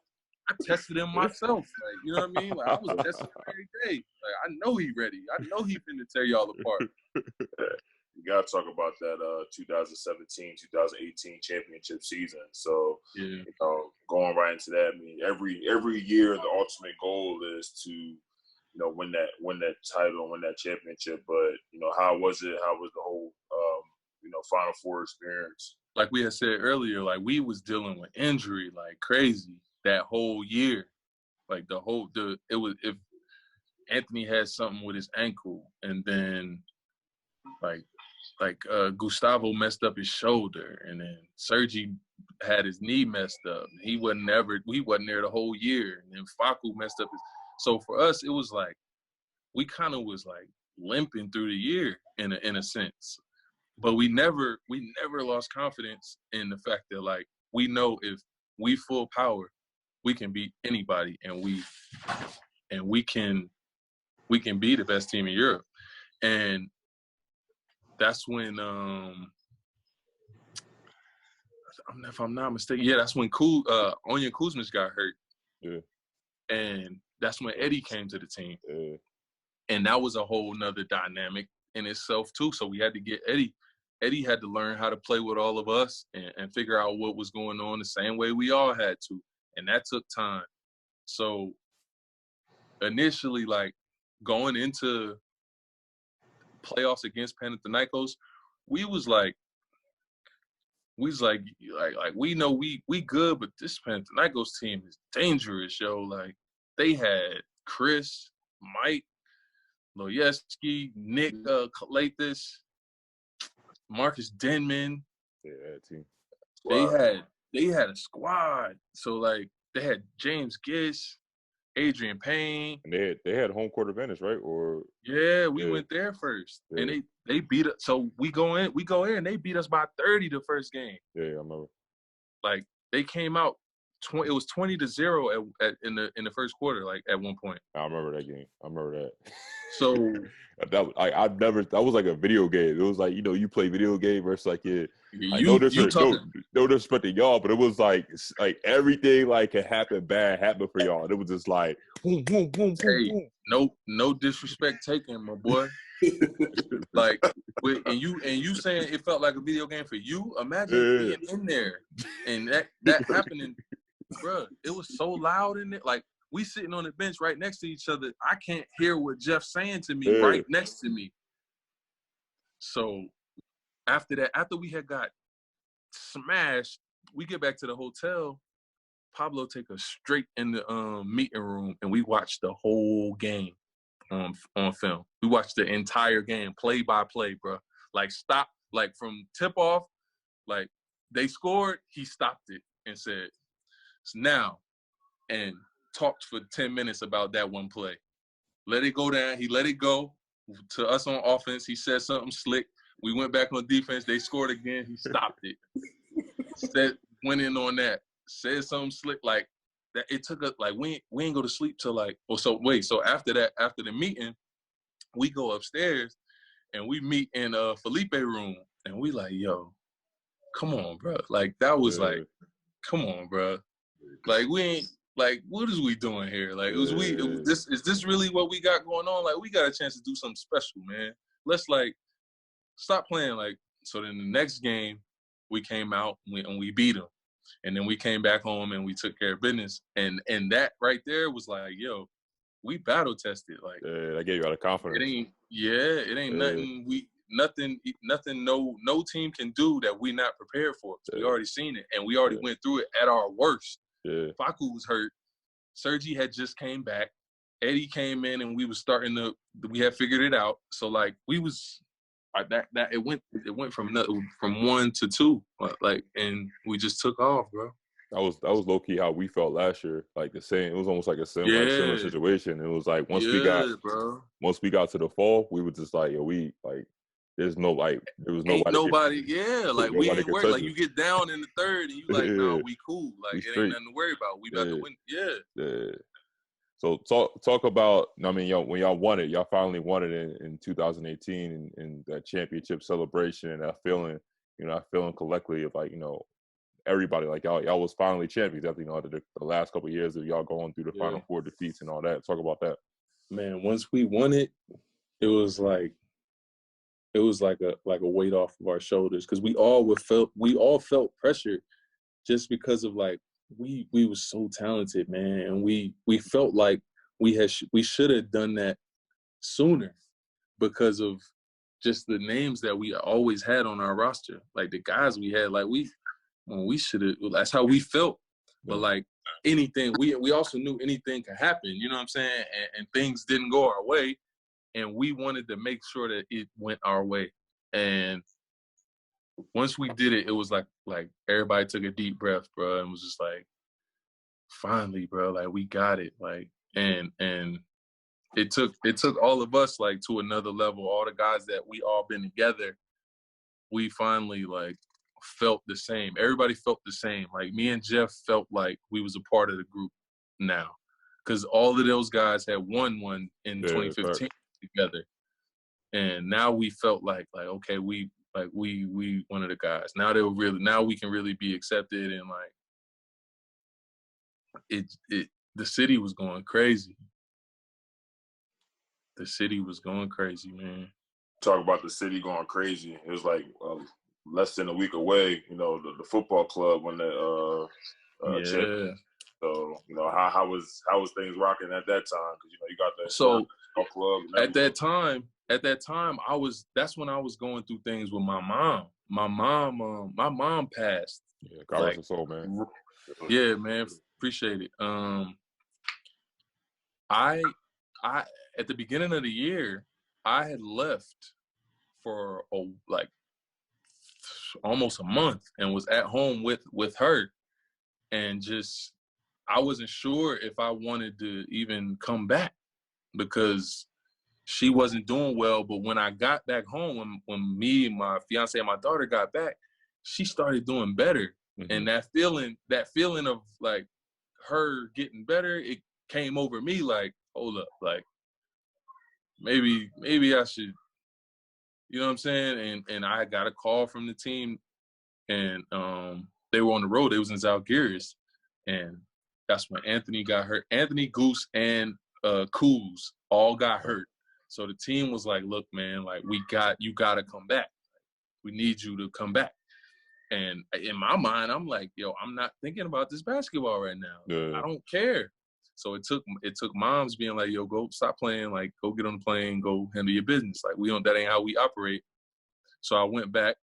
I tested him myself, like, you know what I mean? Like, I was testing him every day. Like, I know he ready. I know he finna tear y'all apart. You gotta talk about that 2017-2018 championship season. So, yeah. Going right into that, I mean, every year the ultimate goal is to, win that title, win that championship. But how was it? How was the whole Final Four experience? Like we had said earlier, like we was dealing with injury like crazy. That whole year, like it was if Anthony had something with his ankle, and then like Gustavo messed up his shoulder, and then Sergi had his knee messed up. He wasn't there the whole year, and then Facu messed up his. So for us, it was like we kind of was like limping through the year in a sense, but we never lost confidence in the fact that like we know if we full power. We can beat anybody, and we can be the best team in Europe, and that's when if I'm not mistaken, that's when Onion Kuzmic got hurt, and that's when Eddie came to the team, and that was a whole nother dynamic in itself too. So we had to get Eddie. Eddie had to learn how to play with all of us and figure out what was going on the same way we all had to. And that took time. So initially, like going into playoffs against Panathinaikos, we know we good, but this Panathinaikos team is dangerous, yo. Like they had Chris, Mike, Loyeski, Nick Kalathis, Marcus Denman. Yeah, that team. Wow. They had a squad. So like they had James Gish, Adrian Payne. And they had home court advantage, right? Or we went there first. Yeah. And they beat us. So we go in and they beat us by 30 the first game. Yeah, I remember. Like they came out. It was 20-0 in the first quarter, like at one point. I remember that game. I remember that. So that was like a video game. It was like, you play video game versus like no disrespect to y'all, but it was like everything like could happen for y'all. And it was just like boom, boom, boom, hey, boom. No disrespect taken, my boy. Like and you saying it felt like a video game for you. Imagine being in there and that happening, bro. It was so loud in it. Like we sitting on the bench right next to each other. I can't hear what Jeff's saying to me right next to me. So after that, after we had got smashed, we get back to the hotel. Pablo take us straight in the meeting room, and we watched the whole game on film. We watched the entire game, play by play, bro. Like stop, like from tip off, like they scored, he stopped it and said, "Now," and talked for 10 minutes about that one play. Let it go down. He let it go to us on offense. He said something slick. We went back on defense. They scored again. He stopped it. Went in on that. Said something slick like that. It took us like we ain't go to sleep till like. So after that, after the meeting, we go upstairs and we meet in Felipe room, and we like, yo, come on, bro. Like that was like, come on, bro. Like we ain't. Like, what is we doing here? Like, is this really what we got going on? Like, we got a chance to do something special, man. Let's, like, stop playing. Like, so then the next game, we came out and we beat them. And then we came back home and we took care of business. And that right there was like, yo, we battle tested. Like, that gave you a lot of confidence. It ain't nothing no team can do that we not prepared for. We already seen it. And we already went through it at our worst. Yeah. Facu was hurt. Sergi had just came back. Eddie came in and we had figured it out. So like we was like that it went from 1 to 2. Like and we just took off, bro. That was low key how we felt last year. Like the same. It was almost like a similar situation. It was like once we got to the fall, we were just like, yo, there was nobody. Ain't nobody, like we ain't worried. Like you get down in the third and you like, no, we cool. Like it ain't nothing to worry about. We about to win. Yeah. So talk about. I mean, when y'all won it, y'all finally won it in 2018, and that championship celebration and that feeling, collectively of like, everybody like y'all was finally champions after the last couple of years of y'all going through the Final Four defeats and all that. Talk about that. Man, once we won it, it was like a weight off of our shoulders because we all felt pressure just because of like we was so talented, man, and we felt like we should have done that sooner because of just the names that we always had on our roster, like the guys we had, like we should have. That's how we felt, but like anything, we also knew anything could happen. You know what I'm saying? And things didn't go our way. And we wanted to make sure that it went our way. And once we did it, it was like everybody took a deep breath, bro, and was just like, finally, bro, like we got it. Like, and it took all of us like to another level. All the guys that we all been together, we finally like felt the same. Everybody felt the same. Like me and Jeff felt like we was a part of the group now. Because all of those guys had won one in 2015. Together, and now we felt like okay, we one of the guys. Now we can really be accepted, and like the city was going crazy. The city was going crazy, man. Talk about the city going crazy. It was like less than a week away. The football club when the championship. So how was things rocking at that time? Because you got that club. At that time, that's when I was going through things with my mom. My mom passed. Yeah, God rest her soul, man. Yeah, man, appreciate it. I at the beginning of the year, I had left for almost a month and was at home with her, and just. I wasn't sure if I wanted to even come back because she wasn't doing well. But when I got back home, when me, my fiance, and my daughter got back, she started doing better. And that feeling of like her getting better, it came over me like, hold up, like maybe I should, you know what I'm saying? And I got a call from the team, and they were on the road. It was in Zalgiris, and that's when Anthony got hurt. Anthony, Goose, and Kuz all got hurt. So the team was like, look, man, like you gotta come back. We need you to come back. And in my mind, I'm like, yo, I'm not thinking about this basketball right now. I don't care. So it took moms being like, yo, go stop playing, like go get on the plane, go handle your business. Like that ain't how we operate. So I went back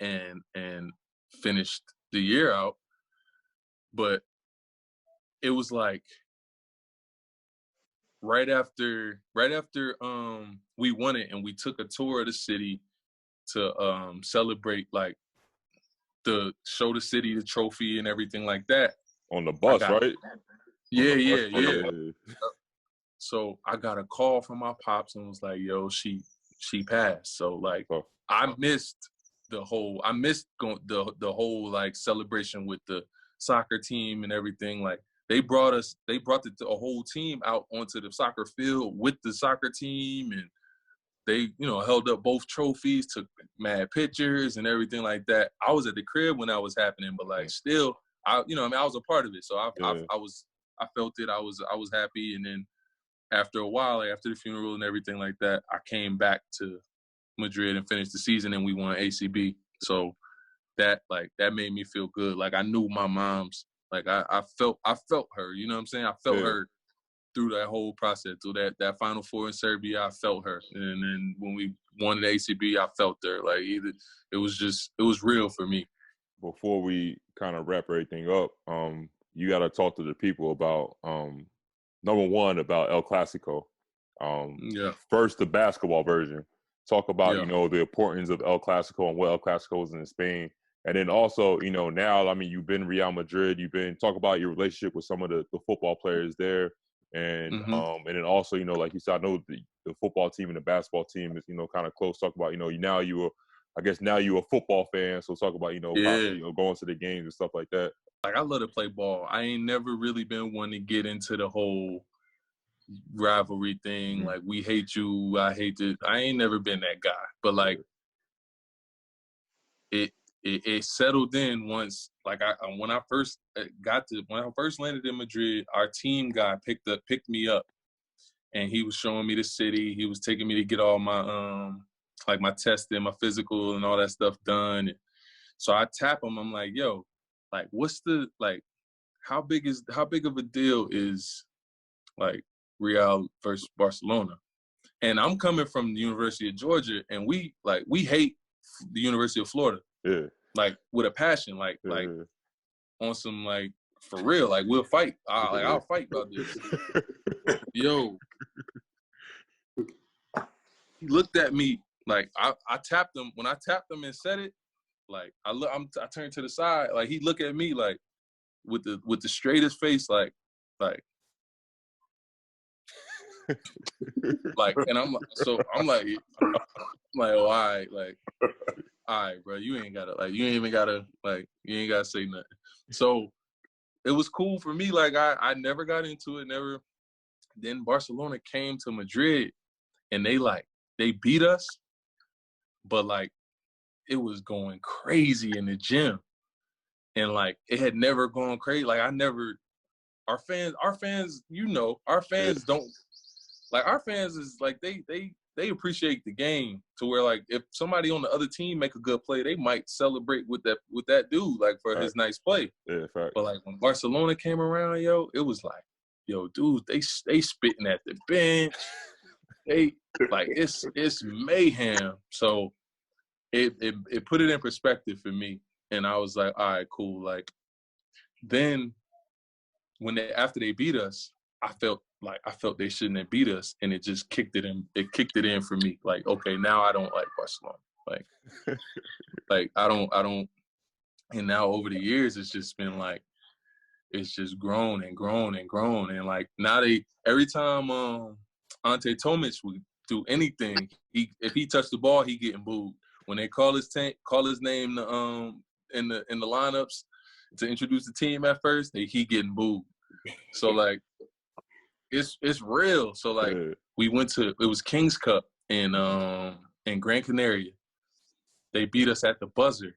and finished the year out. But it was like right after we won it, and we took a tour of the city to celebrate, like show the city the trophy and everything like that. On the bus, right? Yeah. So I got a call from my pops and was like, yo, she passed. So like I missed the whole like celebration with the soccer team and everything. Like they brought the whole team out onto the soccer field with the soccer team, and they, held up both trophies, took mad pictures and everything like that. I was at the crib when that was happening, but like still, I was a part of it. So I felt it. I was happy. And then after a while, like after the funeral and everything like that, I came back to Madrid and finished the season, and we won ACB. So that made me feel good. Like I knew my mom's, like I felt her, you know what I'm saying? I felt her through that whole process, through that Final Four in Serbia. I felt her. And then when we won the ACB, I felt her. Like it was real for me. Before we kind of wrap everything up, you got to talk to the people about, number one, about El Clasico. First, the basketball version. Talk about, the importance of El Clasico and what El Clasico is in Spain. And then also, now, I mean, you've been Real Madrid. Talk about your relationship with some of the football players there. And and then also, like you said, I know the football team and the basketball team is, kind of close. Talk about, now you're a football fan. So talk about, going to the games and stuff like that. Like I love to play ball. I ain't never really been one to get into the whole rivalry thing. Like we hate you, I hate it. I ain't never been that guy. But like it settled in once. Like when I first landed in Madrid, our team guy picked me up, and he was showing me the city. He was taking me to get all my like my testing, my physical, and all that stuff done. So I tap him. I'm like, yo, like what's the how big of a deal is like Real versus Barcelona? And I'm coming from the University of Georgia, and we hate the University of Florida. Yeah. Like with a passion, like on some like for real, like we'll fight. I'll fight about this. Yo, he looked at me like I tapped him. When I tapped him and said it, like I turned to the side, like he looked at me like with the straightest face, like and I'm like, oh, all right, like. All right, bro, you ain't gotta say nothing. So it was cool for me. Like I never got into it, never. Then Barcelona came to Madrid, and they beat us, but like it was going crazy in the gym, and like it had never gone crazy. Like our fans, our fans don't like our fans is like they appreciate the game to where like if somebody on the other team make a good play, they might celebrate with that dude like for his nice play. Yeah, fact. But like when Barcelona came around, yo, it was like, yo, dude, they spitting at the bench. They like it's mayhem. So it put it in perspective for me, and I was like, all right, cool. Like then after they beat us, I felt they shouldn't have beat us, and it just kicked it in. It kicked it in for me. Like, okay, now I don't like Barcelona. Like, I don't. And now over the years, it's just been like, it's just grown and grown and grown. And like now every time Ante Tomic would do anything, if he touched the ball, he getting booed. When they call his name in the lineups to introduce the team at first, he getting booed. So like, it's real. So like, we went to, it was King's Cup in Gran Canaria. They beat us at the buzzer,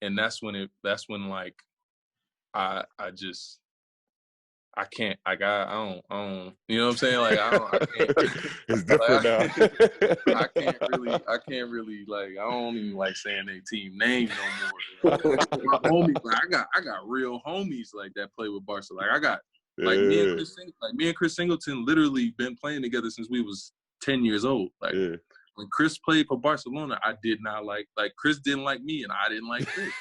and that's when like I can't, like, I don't, you know what I'm saying? Like, I can't. It's different like, now. I can't really, like, I don't even like saying their team name no more. Like, my homies, like, I got real homies, like, that play with Barcelona. Like, I got, like, me and Chris Singleton literally been playing together since we was 10 years old. Like, when Chris played for Barcelona, I did not like Chris didn't like me, and I didn't like Chris.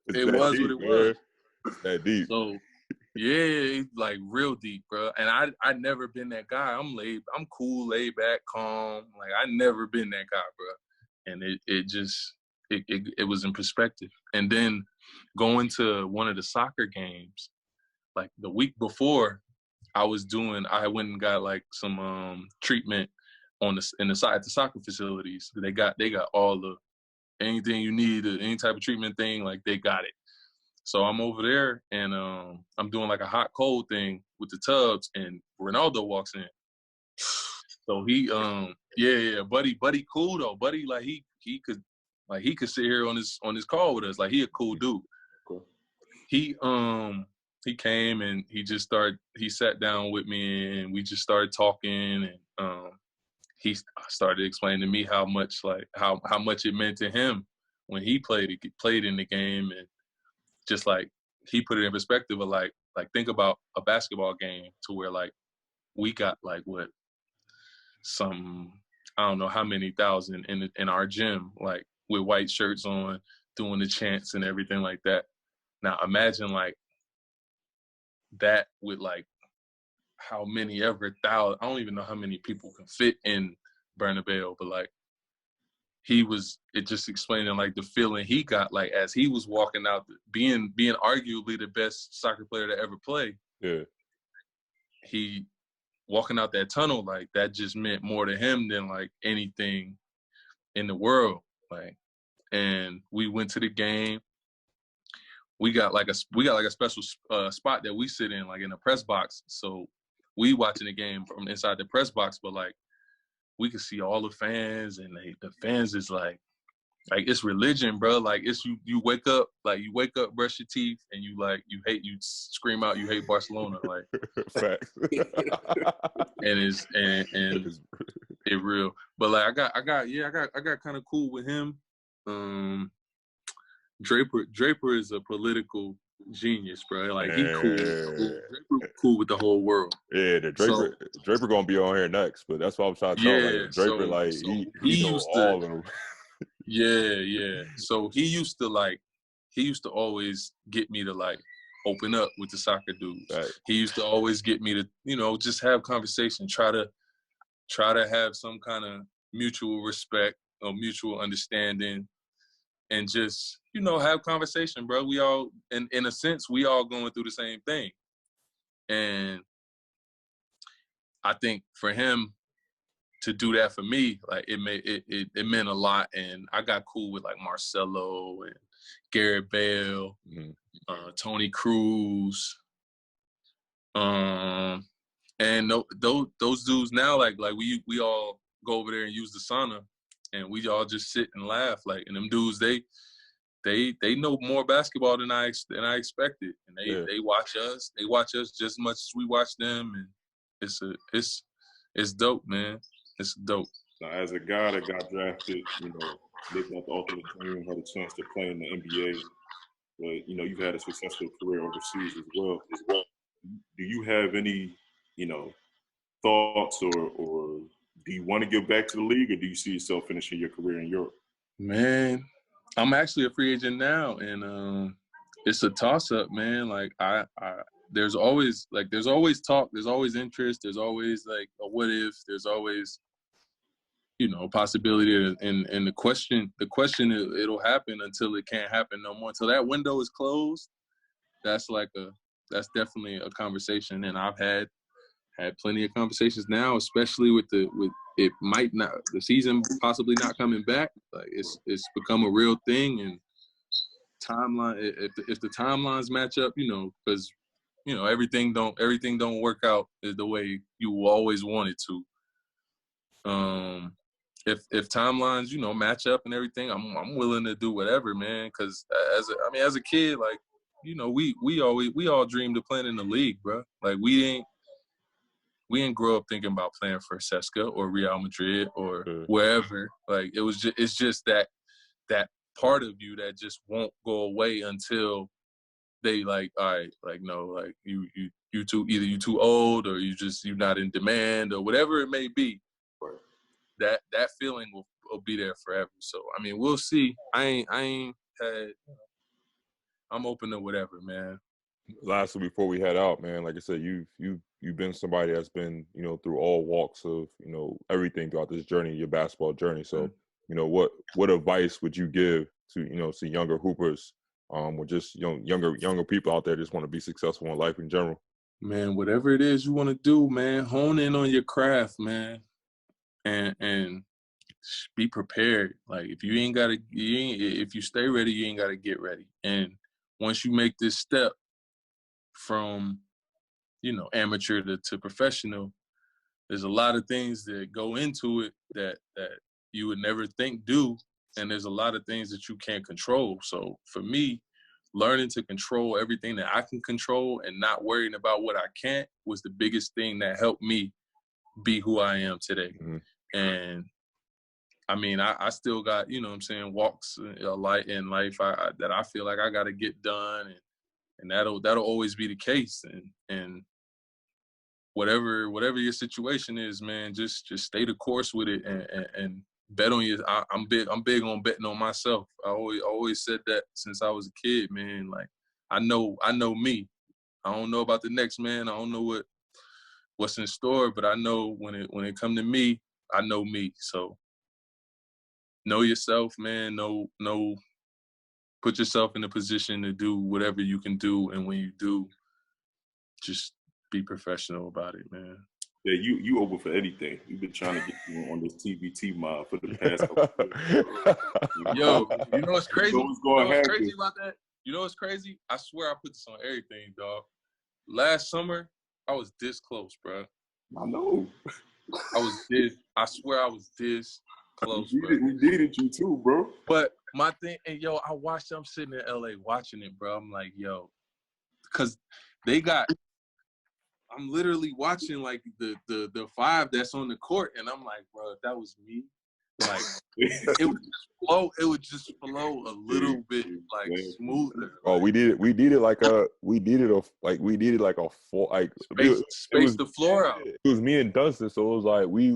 It was deep, what it was. It's that deep. So, yeah, like real deep, bro. And I never been that guy. I'm cool, laid back, calm. Like, I never been that guy, bro. And it was in perspective. And then going to one of the soccer games, like the week before, I went and got like some treatment at the soccer facilities. They got all the anything you need, any type of treatment thing, like they got it. So I'm over there and I'm doing like a hot cold thing with the tubs, and Ronaldo walks in. So he buddy cool though. Buddy, like he could sit here on his call with us. Like, he a cool dude. Cool. He came and he sat down with me, and we just started talking, and he started explaining to me how much it meant to him when he played in the game, and just like he put it in perspective of like think about a basketball game to where like we got like what some I don't know how many thousand in our gym, like with white shirts on, doing the chants and everything like that. Now imagine like that with like how many ever thousand, I don't even know how many people can fit in Bernabeu, but like it just explaining like the feeling he got like as he was walking out, being arguably the best soccer player to ever play. Yeah. He walking out that tunnel, like that just meant more to him than like anything in the world. Like, and we went to the game. We got like a special spot that we sit in, like in the press box. So we watching the game from inside the press box, but like we could see all the fans, and the fans is like it's religion, bro. Like, it's you wake up, brush your teeth, and you scream out you hate Barcelona, like facts. and it real. But like I got kind of cool with him. Draper is a political genius, bro. Like, he cool. Draper cool with the whole world. Yeah, Draper gonna be on here next, but that's what I'm trying to tell you. Like, Draper, he knows all of them. Yeah. So he used to always get me to like open up with the soccer dudes. Right. He used to always get me to, just have conversation, try to have some kind of mutual respect or mutual understanding, and just, have conversation, bro. We all, in a sense, we all going through the same thing. And I think for him to do that for me, like it meant a lot. And I got cool with like Marcelo and Garrett Bale, Tony Cruz, and those dudes now, like we all go over there and use the sauna, and we all just sit and laugh. Like, and them dudes, they know more basketball than I expected, and they watch us. They watch us just as much as we watch them, and it's dope, man. It's dope. Now, as a guy that got drafted, making up the ultimate team, had a chance to play in the NBA, but you've had a successful career overseas as well. Do you have any, thoughts or do you want to get back to the league, or do you see yourself finishing your career in Europe? Man, I'm actually a free agent now, and it's a toss-up, man. Like, there's always talk, there's always interest, there's always like a what if, there's always possibility, and the question it'll happen until it can't happen no more, until that window is closed. That's definitely a conversation, and I've had plenty of conversations now, especially with it might not, the season possibly not coming back. Like, it's become a real thing, and the timelines match up, because everything don't work out the way you always want it to. If timelines match up and everything, I'm willing to do whatever, man. Because as a kid, like we all dreamed of playing in the league, bro. Like we didn't grow up thinking about playing for CSKA or Real Madrid or wherever. Like it's just that part of you that just won't go away until they like, all right, like no, like you too old or you're not in demand or whatever it may be. That feeling will be there forever. So I mean, we'll see. I ain't had. I'm open to whatever, man. Lastly, before we head out, man, like I said, you've been somebody that's been through all walks of everything throughout this journey, your basketball journey. So what advice would you give to to younger hoopers, or just younger people out there just want to be successful in life in general? Man, whatever it is you want to do, man, hone in on your craft, man, and be prepared. Like if if you stay ready, you ain't gotta get ready. And once you make this step from amateur to professional, there's a lot of things that go into it that you would never think do, and there's a lot of things that you can't control. So for me, learning to control everything that I can control and not worrying about what I can't was the biggest thing that helped me be who I am today. Mm-hmm. And I mean, I still got, walks in life that I feel like I got to get done, and that'll always be the case. And whatever your situation is, man, just stay the course with it and bet on you. I'm big on betting on myself. I always said that since I was a kid, man. Like I know me. I don't know about the next man. I don't know what's in store, but I know when it come to me, I know me. So know yourself, man. Know put yourself in a position to do whatever you can do, and when you do, just be professional about it, man. Yeah, you open for anything. You've been trying to get you on this TBT mob for the past couple of years. Yo, you know what's crazy? What's crazy about that? You know what's crazy? I swear I put this on everything, dog. Last summer, I was this close, bro. I know. I swear I was this close, bro. We needed you too, bro. But my thing, and yo, I'm sitting in LA watching it, bro. I'm like, yo, because I'm literally watching like the five that's on the court, and I'm like, bro, if that was me, like it would just flow a little bit like smoother. Oh, we did it like a full like space the floor out. It was me and Dunstan, so it was like we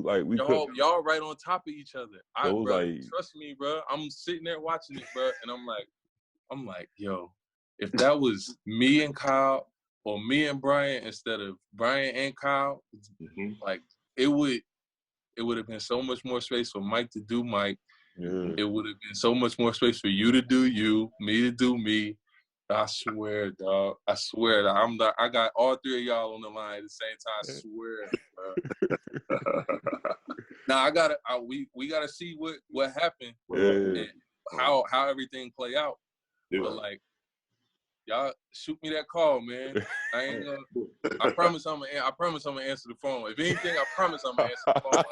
y'all right on top of each other. Trust me, bro. I'm sitting there watching it, bro, and I'm like, yo, if that was me and Kyle or me and Brian instead of Brian and Kyle, like it would have been so much more space for Mike to do Mike. Yeah. It would have been so much more space for you to do you, me to do me. I swear, dog. I swear that I got all three of y'all on the line at the same time. I swear. Now we gotta see what happened and how everything play out. Yeah. But like, y'all shoot me that call, man. I ain't gonna. I promise I'm gonna answer the phone. If anything, I promise I'm gonna answer the phone.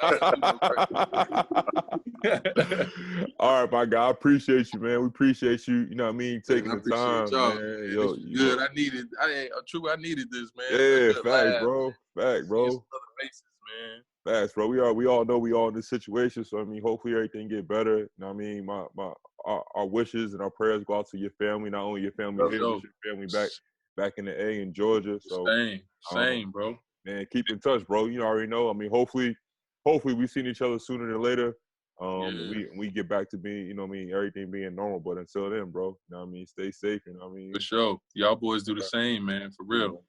All right, my guy. I appreciate you, man. We appreciate you. You know what I mean? Taking the time, man. Yo, good. I needed this, man. Yeah, facts, bro. Facts, bro. Other bases, man. Facts, bro. We all know we all in this situation. So I mean, hopefully everything get better. You know what I mean? Our wishes and our prayers go out to your family, not only your family here, but your family back in the A in Georgia. So same, bro. Man, keep in touch, bro. You already know. I mean, hopefully we seen each other sooner than later. We get back to being, you know what I mean, everything being normal. But until then, bro, you know what I mean, stay safe. You know what I mean? For sure. Y'all boys do the same, man. For real.